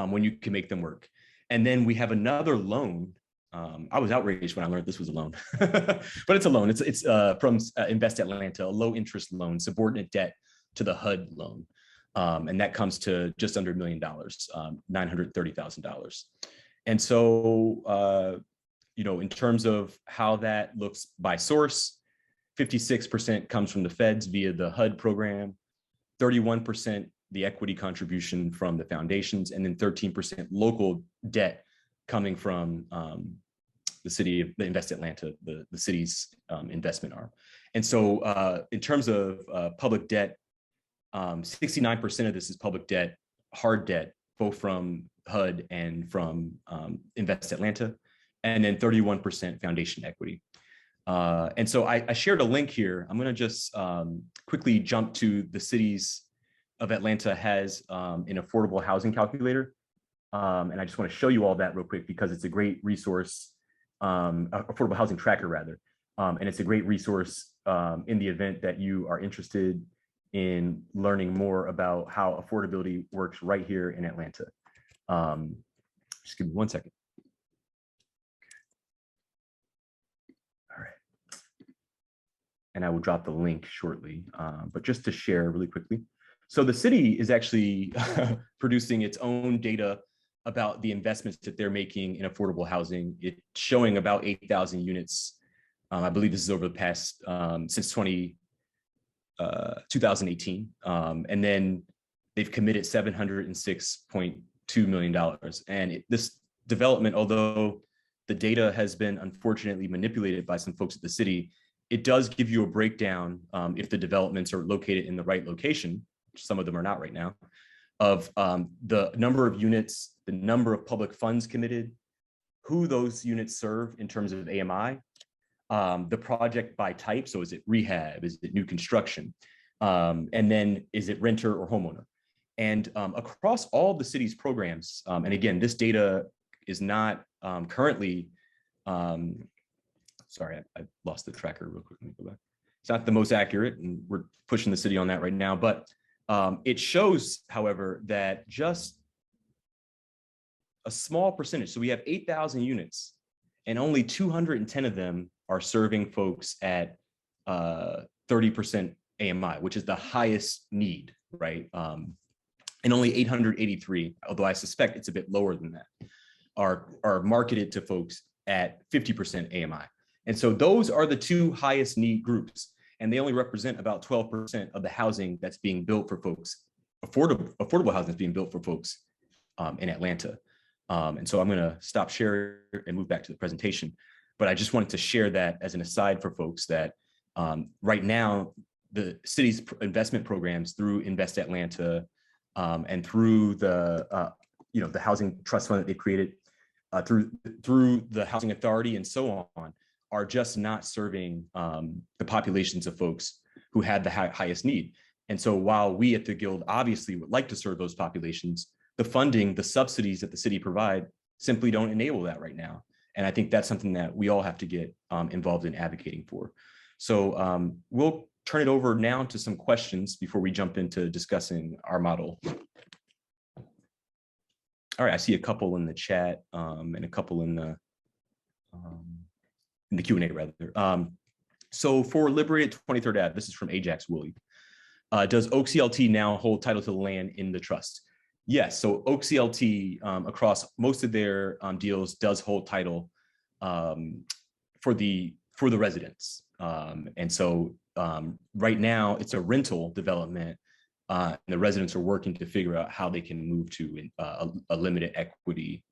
when you can make them work. And then we have another loan. I was outraged when I learned this was a loan, but it's a loan. It's from Invest Atlanta, a low interest loan, subordinate debt to the HUD loan. And that comes to just under $1 million, $930,000. And so, in terms of how that looks by source, 56% comes from the feds via the HUD program, 31% the equity contribution from the foundations, and then 13% local debt coming from the city of the Invest Atlanta, the city's investment arm. And so in terms of public debt, 69% of this is public debt, hard debt, both from HUD and from Invest Atlanta, and then 31% foundation equity. And so I shared a link here. I'm going to just quickly jump to the cities of Atlanta has an affordable housing calculator. And I just want to show you all that real quick because it's a great resource, affordable housing tracker rather. And it's a great resource in the event that you are interested in learning more about how affordability works right here in Atlanta. Just give me 1 second. All right. And I will drop the link shortly, but just to share really quickly. So the city is actually producing its own data about the investments that they're making in affordable housing. It's showing about 8,000 units. I believe this is over the past, since 2018. And then they've committed $706.2 million. And this development, although the data has been unfortunately manipulated by some folks at the city, it does give you a breakdown if the developments are located in the right location, which some of them are not right now, of the number of units, the number of public funds committed, who those units serve in terms of AMI, the project by type. So is it rehab? Is it new construction? And then is it renter or homeowner? And across all the city's programs, and again, this data is not currently, sorry, I lost the tracker real quick. Let me go back. It's not the most accurate, and we're pushing the city on that right now, but it shows, however, that just a small percentage, so we have 8,000 units and only 210 of them are serving folks at 30% AMI, which is the highest need, right? And only 883, although I suspect it's a bit lower than that, are marketed to folks at 50% AMI. And so those are the two highest need groups, and they only represent about 12% of the housing that's being built for folks, affordable housing that's being built for folks in Atlanta. And so I'm gonna stop sharing and move back to the presentation. But I just wanted to share that as an aside for folks that right now, the city's investment programs through Invest Atlanta and through the the housing trust fund that they created, through the Housing Authority and so on, are just not serving the populations of folks who had the highest need. And so while we at the Guild obviously would like to serve those populations, the funding, the subsidies that the city provide simply don't enable that right now. And I think that's something that we all have to get involved in advocating for. So we'll turn it over now to some questions before we jump into discussing our model. All right, I see a couple in the chat and a couple in the Q&A rather. So for Liberated 23rd Ave, this is from Ajax Woolley. Does Oak CLT now hold title to the land in the trust? Yes, so Oak CLT across most of their deals does hold title for the residents. And so right now it's a rental development, and the residents are working to figure out how they can move to a limited equity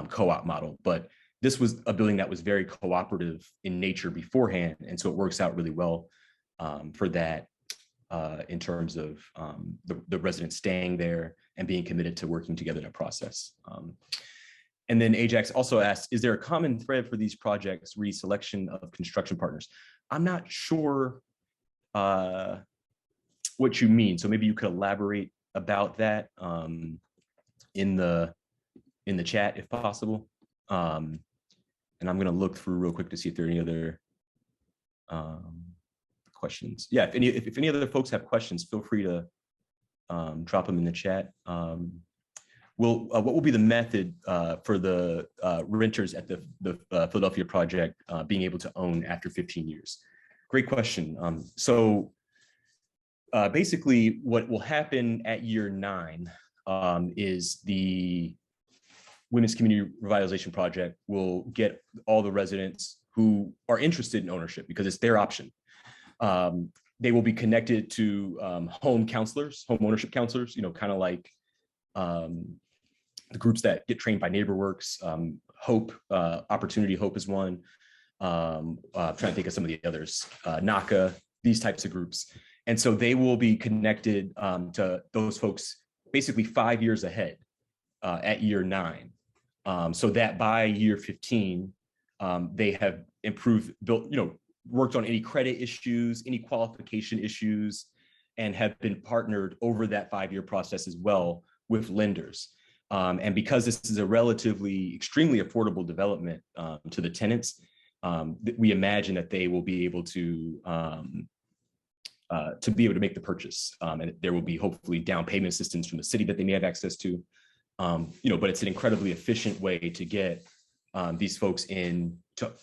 co-op model. But this was a building that was very cooperative in nature beforehand, and so it works out really well for that in terms of the residents staying there and being committed to working together in a process. And then Ajax also asked, is there a common thread for these projects re selection of construction partners? I'm not sure what you mean. So maybe you could elaborate about that in the chat if possible. And I'm going to look through real quick to see if there are any other questions. Yeah, if any other folks have questions, feel free to drop them in the chat. What will be the method for the renters at the Philadelphia project being able to own after 15 years? Great question. So basically what will happen at year 9 is the Women's Community Revitalization Project will get all the residents who are interested in ownership, because it's their option. They will be connected to home ownership counselors, kind of like the groups that get trained by NeighborWorks, Hope, Opportunity Hope is one. I'm trying to think of some of the others, NACA, these types of groups. And so they will be connected to those folks basically 5 years ahead at year 9. So that by year 15, they have worked on any credit issues, any qualification issues, and have been partnered over that 5-year process as well with lenders. And because this is a relatively extremely affordable development to the tenants, we imagine that they will be able to make the purchase. And there will be hopefully down payment assistance from the city that they may have access to. But it's an incredibly efficient way to get these folks into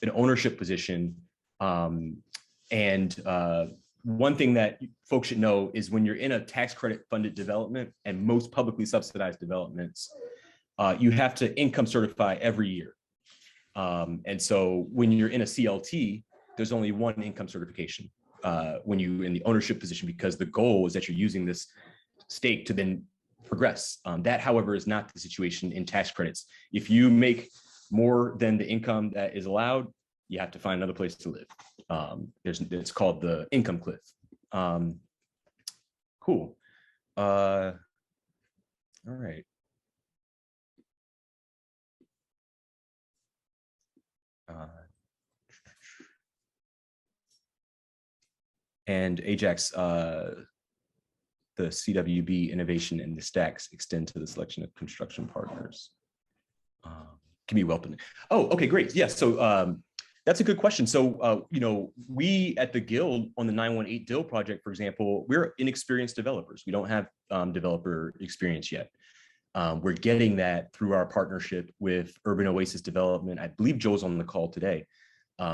an ownership position. One thing that folks should know is when you're in a tax credit funded development, and most publicly subsidized developments, you have to income certify every year. And so when you're in a CLT, there's only one income certification when you're in the ownership position, because the goal is that you're using this stake to then progress. That, however, is not the situation in tax credits. If you make more than the income that is allowed, you have to find another place to live. It's called the income cliff. Cool. All right. And Ajax, the CWB innovation and the stacks extend to the selection of construction partners. Can be welcomed. Oh, okay, great. Yeah, so that's a good question. So, we at the Guild on the 918 Dill project, for example, we're inexperienced developers. We don't have developer experience yet. We're getting that through our partnership with Urban Oasis Development. I believe Joe's on the call today,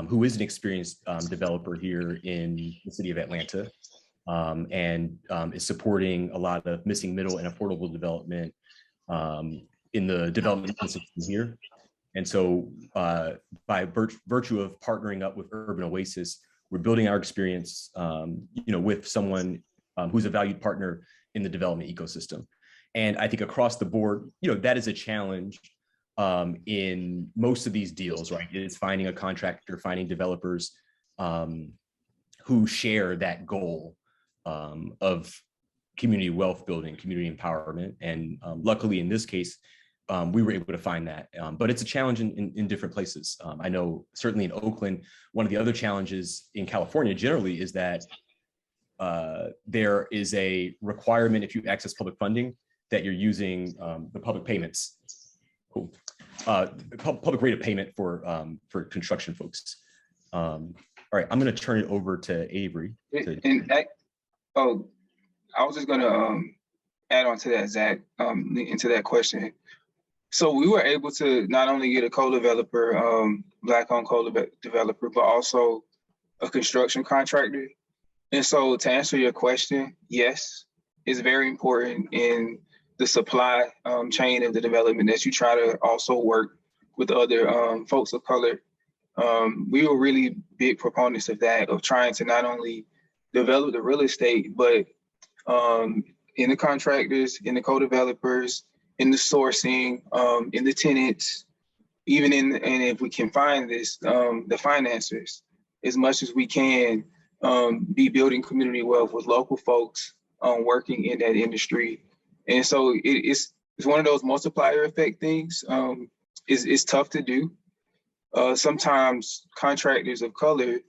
who is an experienced developer here in the city of Atlanta, and is supporting a lot of missing middle and affordable development in the development system here. And so by virtue of partnering up with Urban Oasis, we're building our experience, with someone who's a valued partner in the development ecosystem. And I think across the board, that is a challenge in most of these deals, right? It's finding a contractor, finding developers who share that goal of community wealth building, community empowerment. And luckily in this case, we were able to find that, but it's a challenge in different places. I know certainly in Oakland, one of the other challenges in California generally is that there is a requirement, if you access public funding, that you're using the public payments, public rate of payment for construction folks. All right, I'm going to turn it over to Avery. I was just going to add on to that, Zach, into that question. So we were able to not only get a co-developer, Black-owned co-developer, but also a construction contractor. And so to answer your question, yes, it's very important in the supply chain of the development, that you try to also work with other folks of color. We were really big proponents of that, of trying to not only develop the real estate, but in the contractors, in the co-developers, in the sourcing, in the tenants, even and if we can find this, the financiers, as much as we can, be building community wealth with local folks working in that industry. And so it's one of those multiplier effect things. It's tough to do. Sometimes contractors of color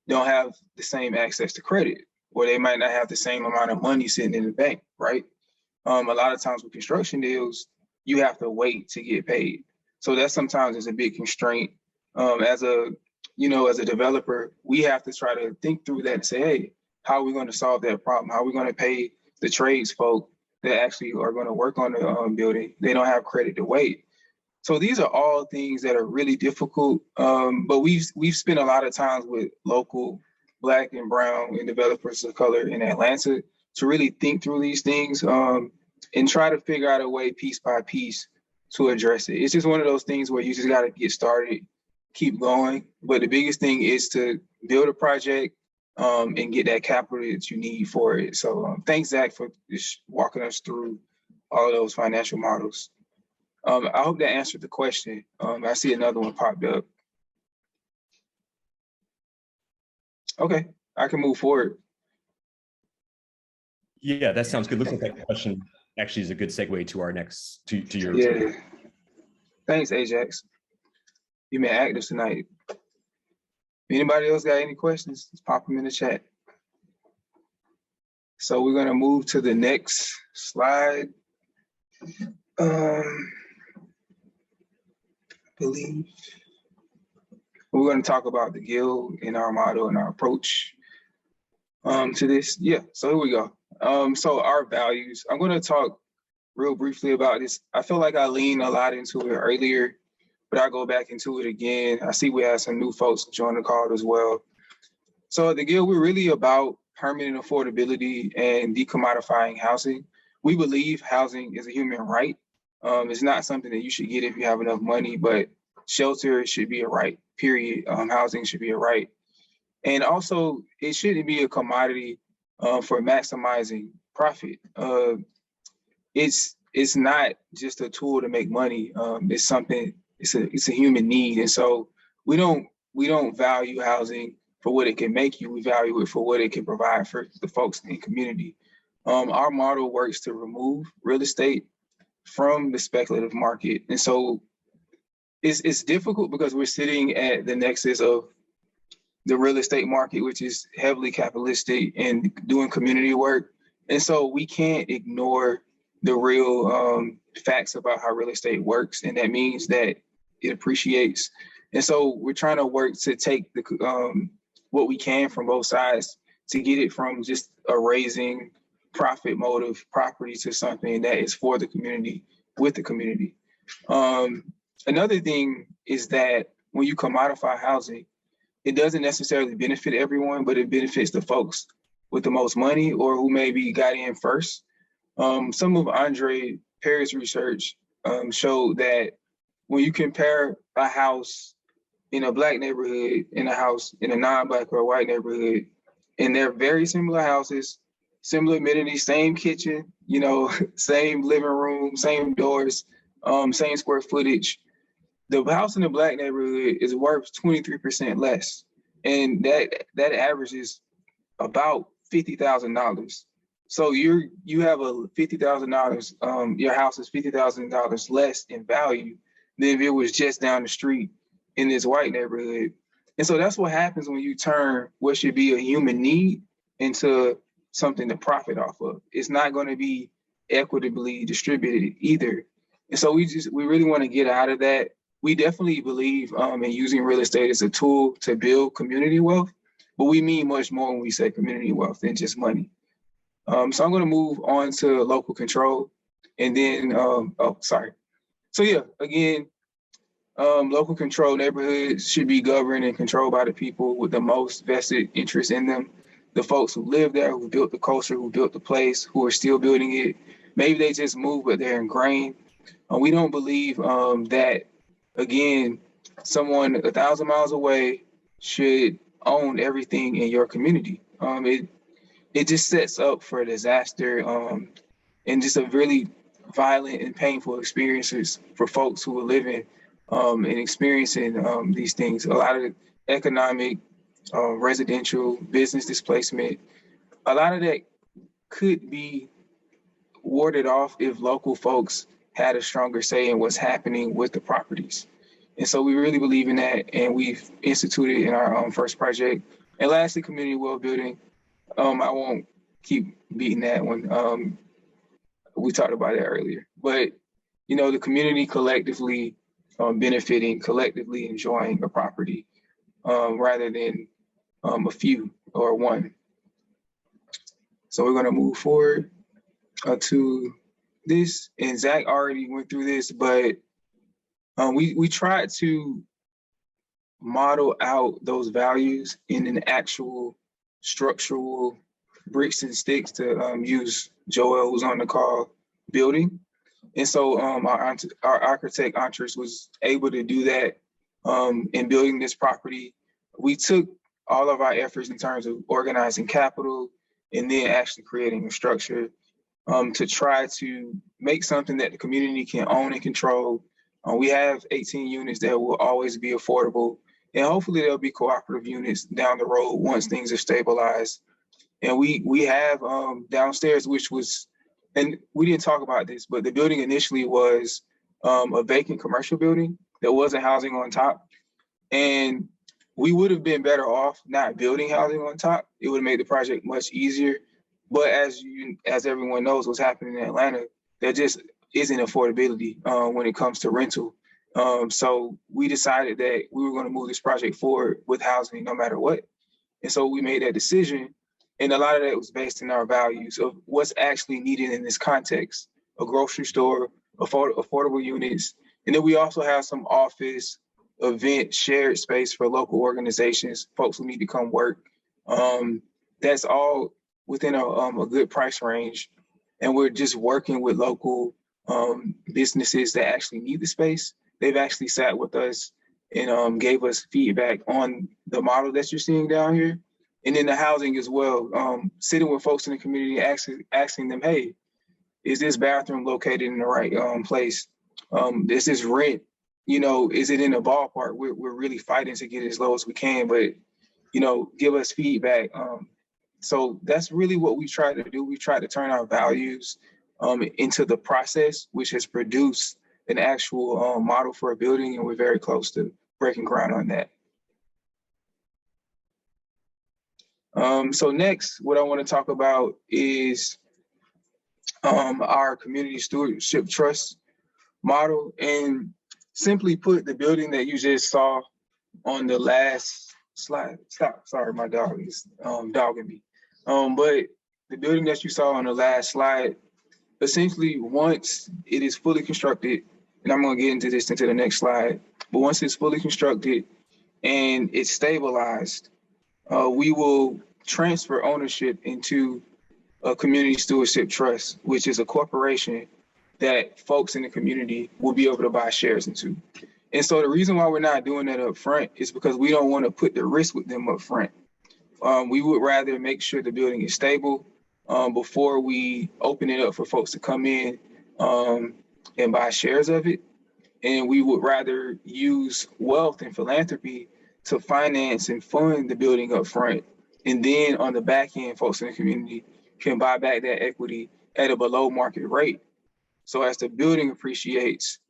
don't have the same access to credit, or they might not have the same amount of money sitting in the bank, right? A lot of times with construction deals, you have to wait to get paid. So that sometimes is a big constraint. As a developer, we have to try to think through that and say, hey, how are we going to solve that problem? How are we going to pay the trades folk that actually are going to work on the building? They don't have credit to wait. So these are all things that are really difficult. But we've spent a lot of times with local Black and brown and developers of color in Atlanta to really think through these things and try to figure out a way piece by piece to address it. It's just one of those things where you just got to get started, keep going. But the biggest thing is to build a project and get that capital that you need for it. So thanks, Zach, for just walking us through all of those financial models. I hope that answered the question. I see another one popped up. Okay, I can move forward. Yeah, that sounds good. Looks like that question actually is a good segue to our next, to your. Yeah. Thanks, Ajax. You've been active tonight. Anybody else got any questions? Just pop them in the chat. So we're gonna move to the next slide. I believe we're gonna talk about the guild and our model and our approach to this. Yeah, so here we go. So our values, I'm gonna talk real briefly about this. I feel like I leaned a lot into it earlier, but I'll go back into it again. I see we have some new folks join the call as well. So at the Guild, we're really about permanent affordability and decommodifying housing. We believe housing is a human right. It's not something that you should get if you have enough money, but shelter should be a right, period. Housing should be a right. And also, it shouldn't be a commodity for maximizing profit. It's not just a tool to make money. It's something. It's a human need, and so we don't value housing for what it can make you. We value it for what it can provide for the folks in the community. Our model works to remove real estate from the speculative market, and so it's difficult because we're sitting at the nexus of the real estate market, which is heavily capitalistic and doing community work, and so we can't ignore the real facts about how real estate works, and that means that it appreciates. And so we're trying to work to take the what we can from both sides to get it from just a raising profit motive property to something that is for the community, with the community. Another thing is that when you commodify housing, it doesn't necessarily benefit everyone, but it benefits the folks with the most money or who maybe got in first. Some of Andre Perry's research showed that when you compare a house in a Black neighborhood and a house in a non-Black or white neighborhood, and they're very similar houses, similar amenities, same kitchen, same living room, same doors, same square footage, the house in the Black neighborhood is worth 23% less. And that averages about $50,000. So you have a $50,000, your house is $50,000 less in value than if it was just down the street in this white neighborhood. And so that's what happens when you turn what should be a human need into something to profit off of. It's not going to be equitably distributed either. And so we really want to get out of that. We definitely believe in using real estate as a tool to build community wealth, but we mean much more when we say community wealth than just money. So I'm going to move on to local control, and then, So yeah, again, local control neighborhoods should be governed and controlled by the people with the most vested interest in them. The folks who live there, who built the culture, who built the place, who are still building it. maybe they just move, but they're ingrained. We don't believe that, again, someone 1,000 miles away should own everything in your community. It just sets up for a disaster and just a really violent and painful experiences for folks who are living and experiencing these things. A lot of economic, residential, business displacement, a lot of that could be warded off if local folks had a stronger say in what's happening with the properties. And so we really believe in that, and we've instituted in our first project. And lastly, community well building. I won't keep beating that one. We talked about that earlier, but the community collectively benefiting, collectively enjoying a property rather than a few or one. So we're going to move forward to this, and Zach already went through this, but we tried to model out those values in an actual structural bricks and sticks, to use Joel, who's on the call, building. And so our architect Andres was able to do that in building this property. We took all of our efforts in terms of organizing capital and then actually creating a structure to try to make something that the community can own and control. We have 18 units that will always be affordable, and hopefully there'll be cooperative units down the road once things are stabilized. And we have downstairs, which was, and we didn't talk about this, but the building initially was a vacant commercial building. There wasn't housing on top. And we would have been better off not building housing on top. It would have made the project much easier. But as everyone knows what's happening in Atlanta, there just isn't affordability when it comes to rental. So we decided that we were going to move this project forward with housing no matter what. And so we made that decision. And a lot of that was based on our values of what's actually needed in this context: a grocery store, affordable units. And then we also have some office, event, shared space for local organizations, folks who need to come work. That's all within a good price range. And we're just working with local businesses that actually need the space. They've actually sat with us and gave us feedback on the model that you're seeing down here. And then the housing as well, sitting with folks in the community, asking them, hey, is this bathroom located in the right place? Is this rent? Is it in the ballpark? We're really fighting to get it as low as we can, but, give us feedback. So that's really what we try to do. We try to turn our values into the process, which has produced an actual model for a building, and we're very close to breaking ground on that. So next, what I want to talk about is our community stewardship trust model. And simply put, the building that you just saw on the last slide, sorry, my dog is dogging me. But the building that you saw on the last slide, essentially once it is fully constructed, and I'm going to get into this into the next slide, but once it's fully constructed and it's stabilized, we will transfer ownership into a community stewardship trust, which is a corporation that folks in the community will be able to buy shares into. And so the reason why we're not doing that up front is because we don't want to put the risk with them up front. We would rather make sure the building is stable before we open it up for folks to come in and buy shares of it. And we would rather use wealth and philanthropy to finance and fund the building up front. And then on the back end, folks in the community can buy back that equity at a below market rate. So as the building appreciates,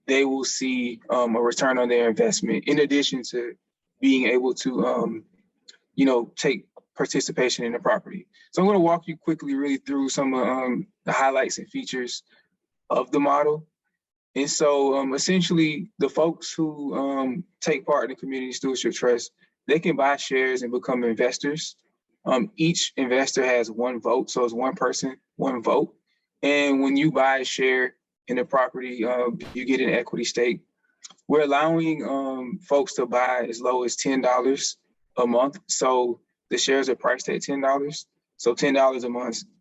they will see a return on their investment, in addition to being able to, take participation in the property. So I'm going to walk you quickly really through some of the highlights and features of the model. And so essentially, the folks who take part in the Community Stewardship Trust, they can buy shares and become investors. Each investor has one vote, so it's one person, one vote. And when you buy a share in the property, you get an equity stake. We're allowing folks to buy as low as $10 a month. So the shares are priced at $10. So $10 a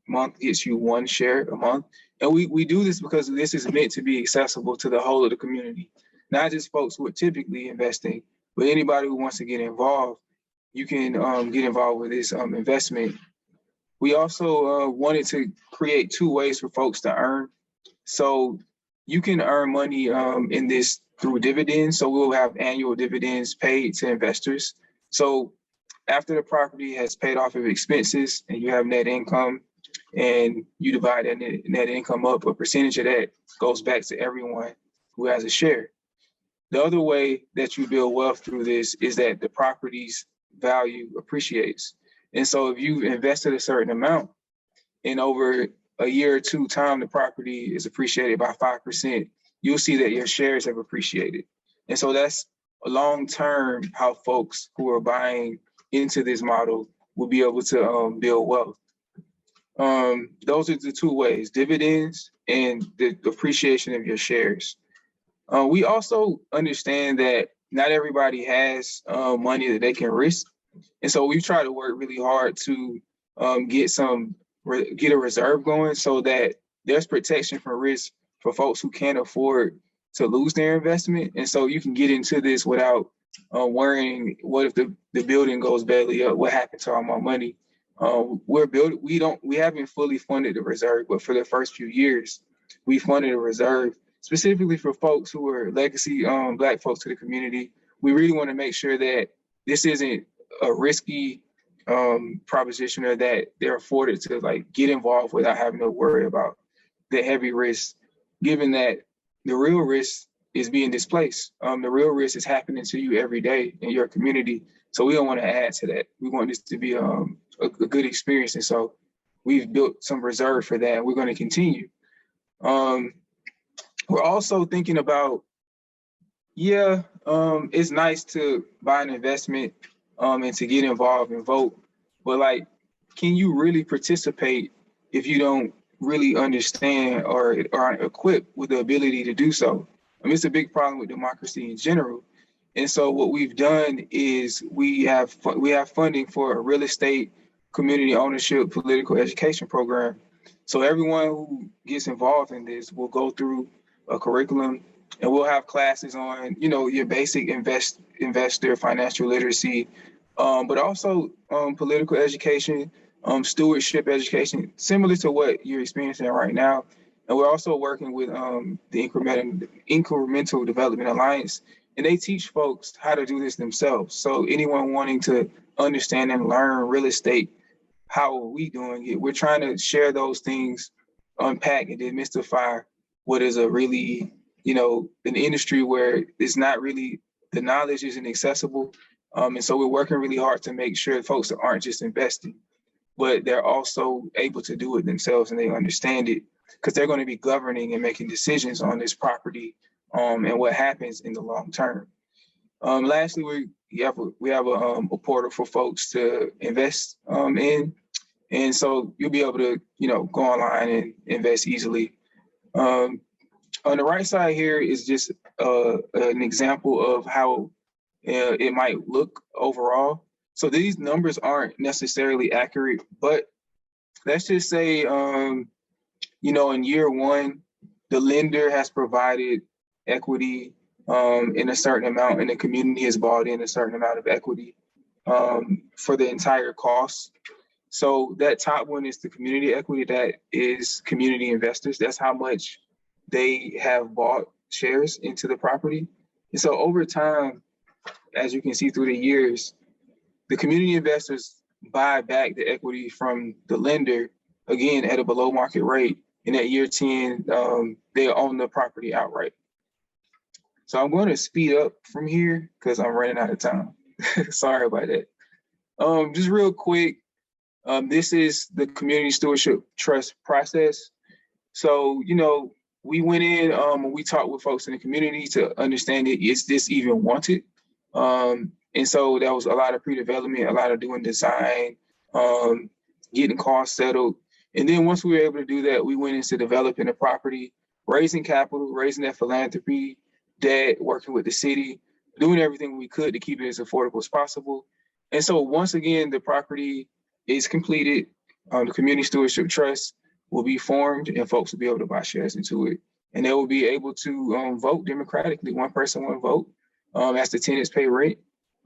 month gets you one share a month. And we do this because this is meant to be accessible to the whole of the community, not just folks who are typically investing, but anybody who wants to get involved. You can get involved with this investment. We also wanted to create 2 ways for folks to earn. So you can earn money in this through dividends. So we'll have annual dividends paid to investors. So after the property has paid off of expenses and you have net income and you divide that net income up, a percentage of that goes back to everyone who has a share. The other way that you build wealth through this is that the property's value appreciates. And so if you've invested a certain amount and over a year or 2 time, the property is appreciated by 5%, you'll see that your shares have appreciated. And so that's a long-term how folks who are buying into this model will be able to build wealth. Those are the 2 ways, dividends and the appreciation of your shares. We also understand that not everybody has money that they can risk. And so we try to work really hard to get a reserve going so that there's protection from risk for folks who can't afford to lose their investment. And so you can get into this without worrying, what if the building goes belly up? What happened to all my money? We haven't fully funded the reserve, but for the first few years, we funded a reserve specifically for folks who are legacy Black folks to the community. We really want to make sure that this isn't a risky proposition, or that they're afforded to like get involved without having to worry about the heavy risk, given that the real risk is being displaced. The real risk is happening to you every day in your community. So we don't want to add to that. We want this to be a good experience. And so we've built some reserve for that. We're going to continue. We're also thinking about, it's nice to buy an investment and to get involved and vote, but like, can you really participate if you don't really understand or aren't equipped with the ability to do so? I mean, it's a big problem with democracy in general. And so what we've done is we have funding for a real estate community ownership political education program. So everyone who gets involved in this will go through a curriculum, and we'll have classes on, your basic investor financial literacy, but also political education, stewardship education, similar to what you're experiencing right now. And we're also working with the Incremental Development Alliance, and they teach folks how to do this themselves. So anyone wanting to understand and learn real estate, how are we doing it? We're trying to share those things, unpack and demystify what is a really, an industry where it's not really, the knowledge isn't accessible. And so we're working really hard to make sure folks aren't just investing, but they're also able to do it themselves and they understand it, because they're going to be governing and making decisions on this property and what happens in the long term. Lastly, we have a portal for folks to invest in. And so you'll be able to, go online and invest easily. On the right side here is just an example of how it might look overall. So these numbers aren't necessarily accurate, but let's just say, in year 1, the lender has provided equity in a certain amount, and the community has bought in a certain amount of equity for the entire cost. So that top one is the community equity. That is community investors. That's how much they have bought shares into the property. And so over time, as you can see through the years, the community investors buy back the equity from the lender, again, at a below market rate. And at year 10, they own the property outright. So I'm going to speed up from here because I'm running out of time. Sorry about that. Just real quick, this is the community stewardship trust process. So, we went in and we talked with folks in the community to understand is this even wanted? And so that was a lot of pre-development, a lot of doing design, getting costs settled. And then once we were able to do that, we went into developing the property, raising capital, raising that philanthropy, debt, working with the city, doing everything we could to keep it as affordable as possible. And so once again, the property is completed, the community stewardship trust. will be formed and folks will be able to buy shares into it. And they will be able to vote democratically, one person, one vote. As the tenants pay rent,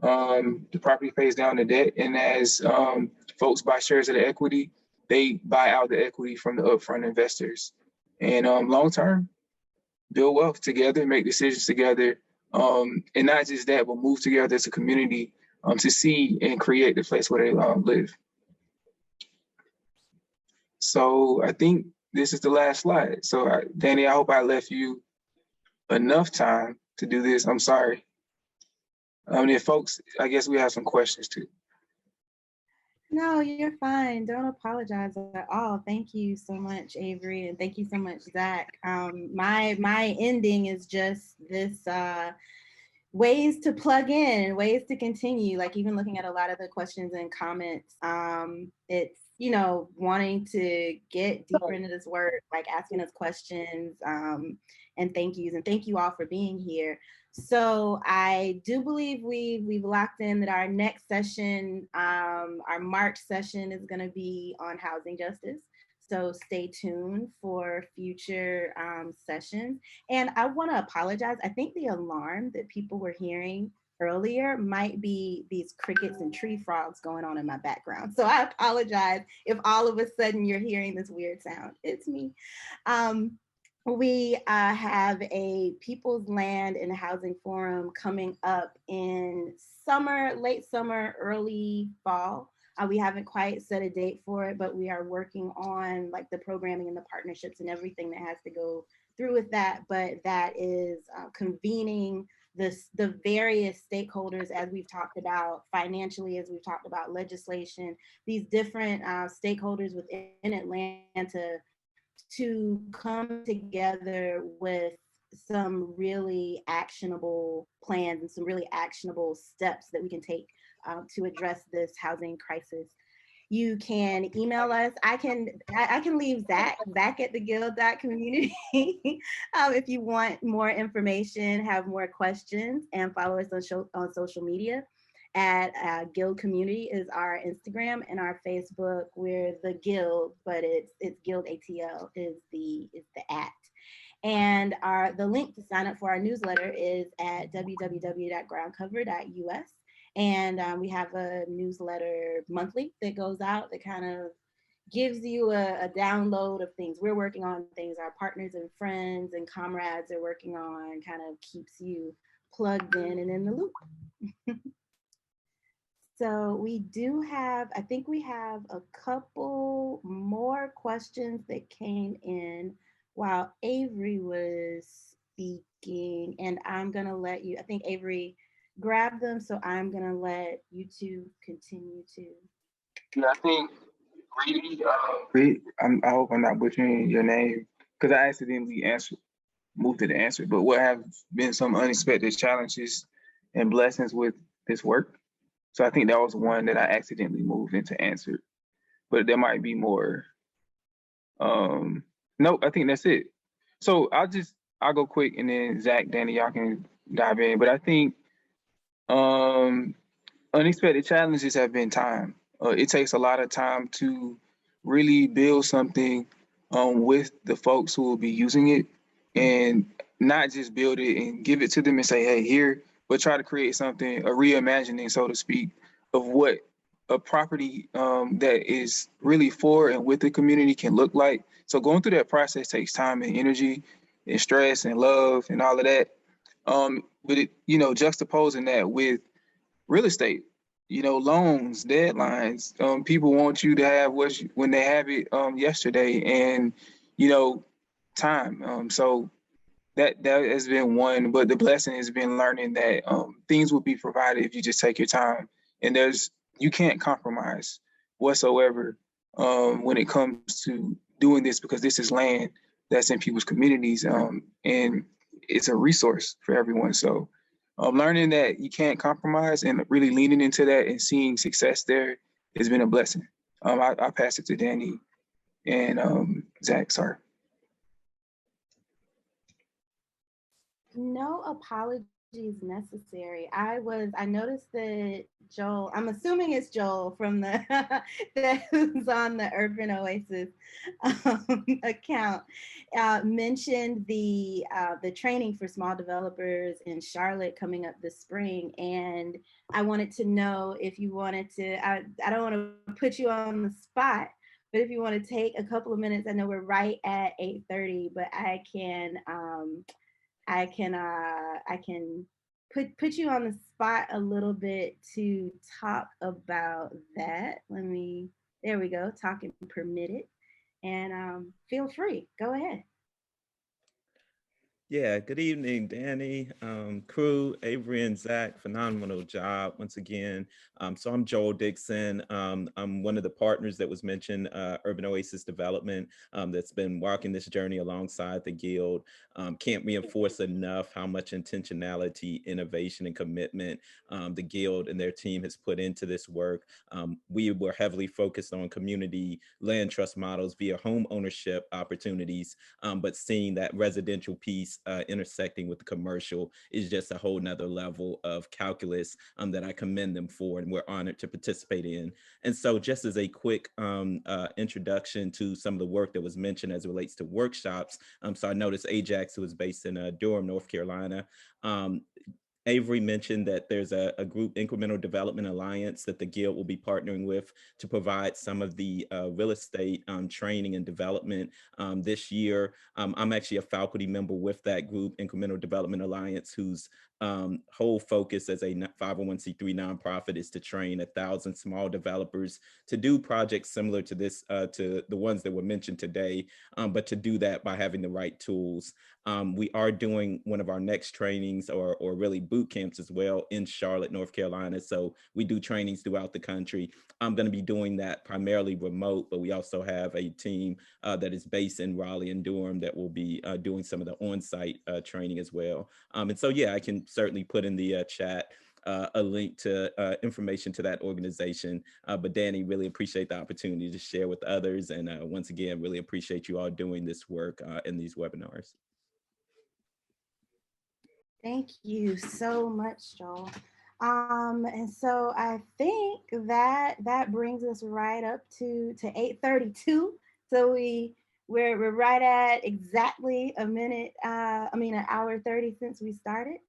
the property pays down the debt. And as folks buy shares of the equity, they buy out the equity from the upfront investors. And long term, build wealth together, make decisions together. And not just that, but move together as a community to see and create the place where they live. So I think this is the last slide. So Danny, I hope I left you enough time to do this. I'm sorry. If folks, I guess we have some questions too. No, you're fine. Don't apologize at all. Thank you so much, Avery, and thank you so much, Zach. My ending is just this ways to plug in, ways to continue. Like even looking at a lot of the questions and comments, it's wanting to get deeper into this work, like asking us questions, and thank yous, and thank you all for being here. So I do believe we've locked in that our next session, our March session, is going to be on housing justice. So stay tuned for future sessions. And I want to apologize. I think the alarm that people were hearing earlier might be these crickets and tree frogs going on in my background. So I apologize if all of a sudden you're hearing this weird sound. It's me. We have a People's Land and Housing Forum coming up in summer, late summer, early fall. We haven't quite set a date for it, but we are working on like the programming and the partnerships and everything that has to go through with that. But that is convening the various stakeholders, as we've talked about financially, as we've talked about legislation, these different stakeholders within Atlanta to come together with some really actionable plans and some really actionable steps that we can take to address this housing crisis. You can email us. I can leave Zach at theguild.community if you want more information, have more questions, and follow us on social media. At Guild Community is our Instagram, and our Facebook, we're the Guild, but it's Guild ATL is the @. And the link to sign up for our newsletter is at www.groundcover.us. And we have a newsletter monthly that goes out that kind of gives you a download of things we're working on, things our partners and friends and comrades are working on, kind of keeps you plugged in and in the loop. So we do have, I think we have a couple more questions that came in while Avery was speaking, and I'm gonna let you, I think Avery grabbed them, so I'm gonna let you two continue to. Yeah, I think I hope I'm not butchering your name because I accidentally moved to the answer, but what have been some unexpected challenges and blessings with this work? So I think that was one that I accidentally moved into answer, but there might be more. No, I think that's it. So I'll go quick and then Zach, Danny, y'all can dive in. But I think unexpected challenges have been time. It takes a lot of time to really build something with the folks who will be using it, and not just build it and give it to them and say, hey, here, but try to create something, a reimagining, so to speak, of what a property that is really for and with the community can look like. So going through that process takes time and energy and stress and love and all of that. But juxtaposing that with real estate, loans, deadlines, people want you to have when they have it yesterday, and time. So that has been one, but the blessing has been learning that things will be provided if you just take your time, and you can't compromise whatsoever when it comes to doing this, because this is land that's in people's communities, and it's a resource for everyone. So learning that you can't compromise and really leaning into that and seeing success there has been a blessing. I'll pass it to Danny and Zach, sorry. No apologies necessary. I noticed that Joel, I'm assuming it's Joel from the that who's on the Urban Oasis account, mentioned the training for small developers in Charlotte coming up this spring, and I wanted to know if you wanted to. I don't want to put you on the spot, but if you want to take a couple of minutes, I know we're right at 8:30, but I can put you on the spot a little bit to talk about that. There we go, talking permitted. And feel free, go ahead. Yeah, good evening, Danny, crew, Avery and Zach, phenomenal job once again. So I'm Joel Dixon. I'm one of the partners that was mentioned, Urban Oasis Development, that's been walking this journey alongside the Guild. Can't reinforce enough how much intentionality, innovation, and commitment the Guild and their team has put into this work. We were heavily focused on community land trust models via home ownership opportunities, but seeing that residential piece intersecting with the commercial is just a whole nother level of calculus that I commend them for, and we're honored to participate in. And so just as a quick introduction to some of the work that was mentioned as it relates to workshops, so I noticed Ajax, who is based in Durham, North Carolina, Avery mentioned that there's a group, Incremental Development Alliance, that the Guild will be partnering with to provide some of the real estate training and development this year. I'm actually a faculty member with that group, Incremental Development Alliance, whose whole focus as a 501c3 nonprofit is to train 1,000 small developers to do projects similar to this, to the ones that were mentioned today, but to do that by having the right tools. We are doing one of our next trainings or really boot camps as well in Charlotte, North Carolina. So we do trainings throughout the country. I'm going to be doing that primarily remote, but we also have a team that is based in Raleigh and Durham that will be doing some of the on-site training as well. And so, yeah, I can certainly put in the chat a link to information to that organization. But Danny, really appreciate the opportunity to share with others. And once again, really appreciate you all doing this work in these webinars. Thank you so much, Joel. And so I think that brings us right up to 8:32. So we're right at exactly an hour 30 since we started.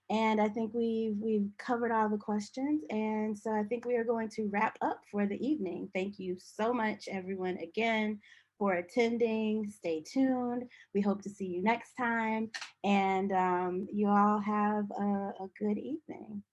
And I think we've covered all the questions. And so I think we are going to wrap up for the evening. Thank you so much, everyone, again, for attending. Stay tuned. We hope to see you next time. And you all have a good evening.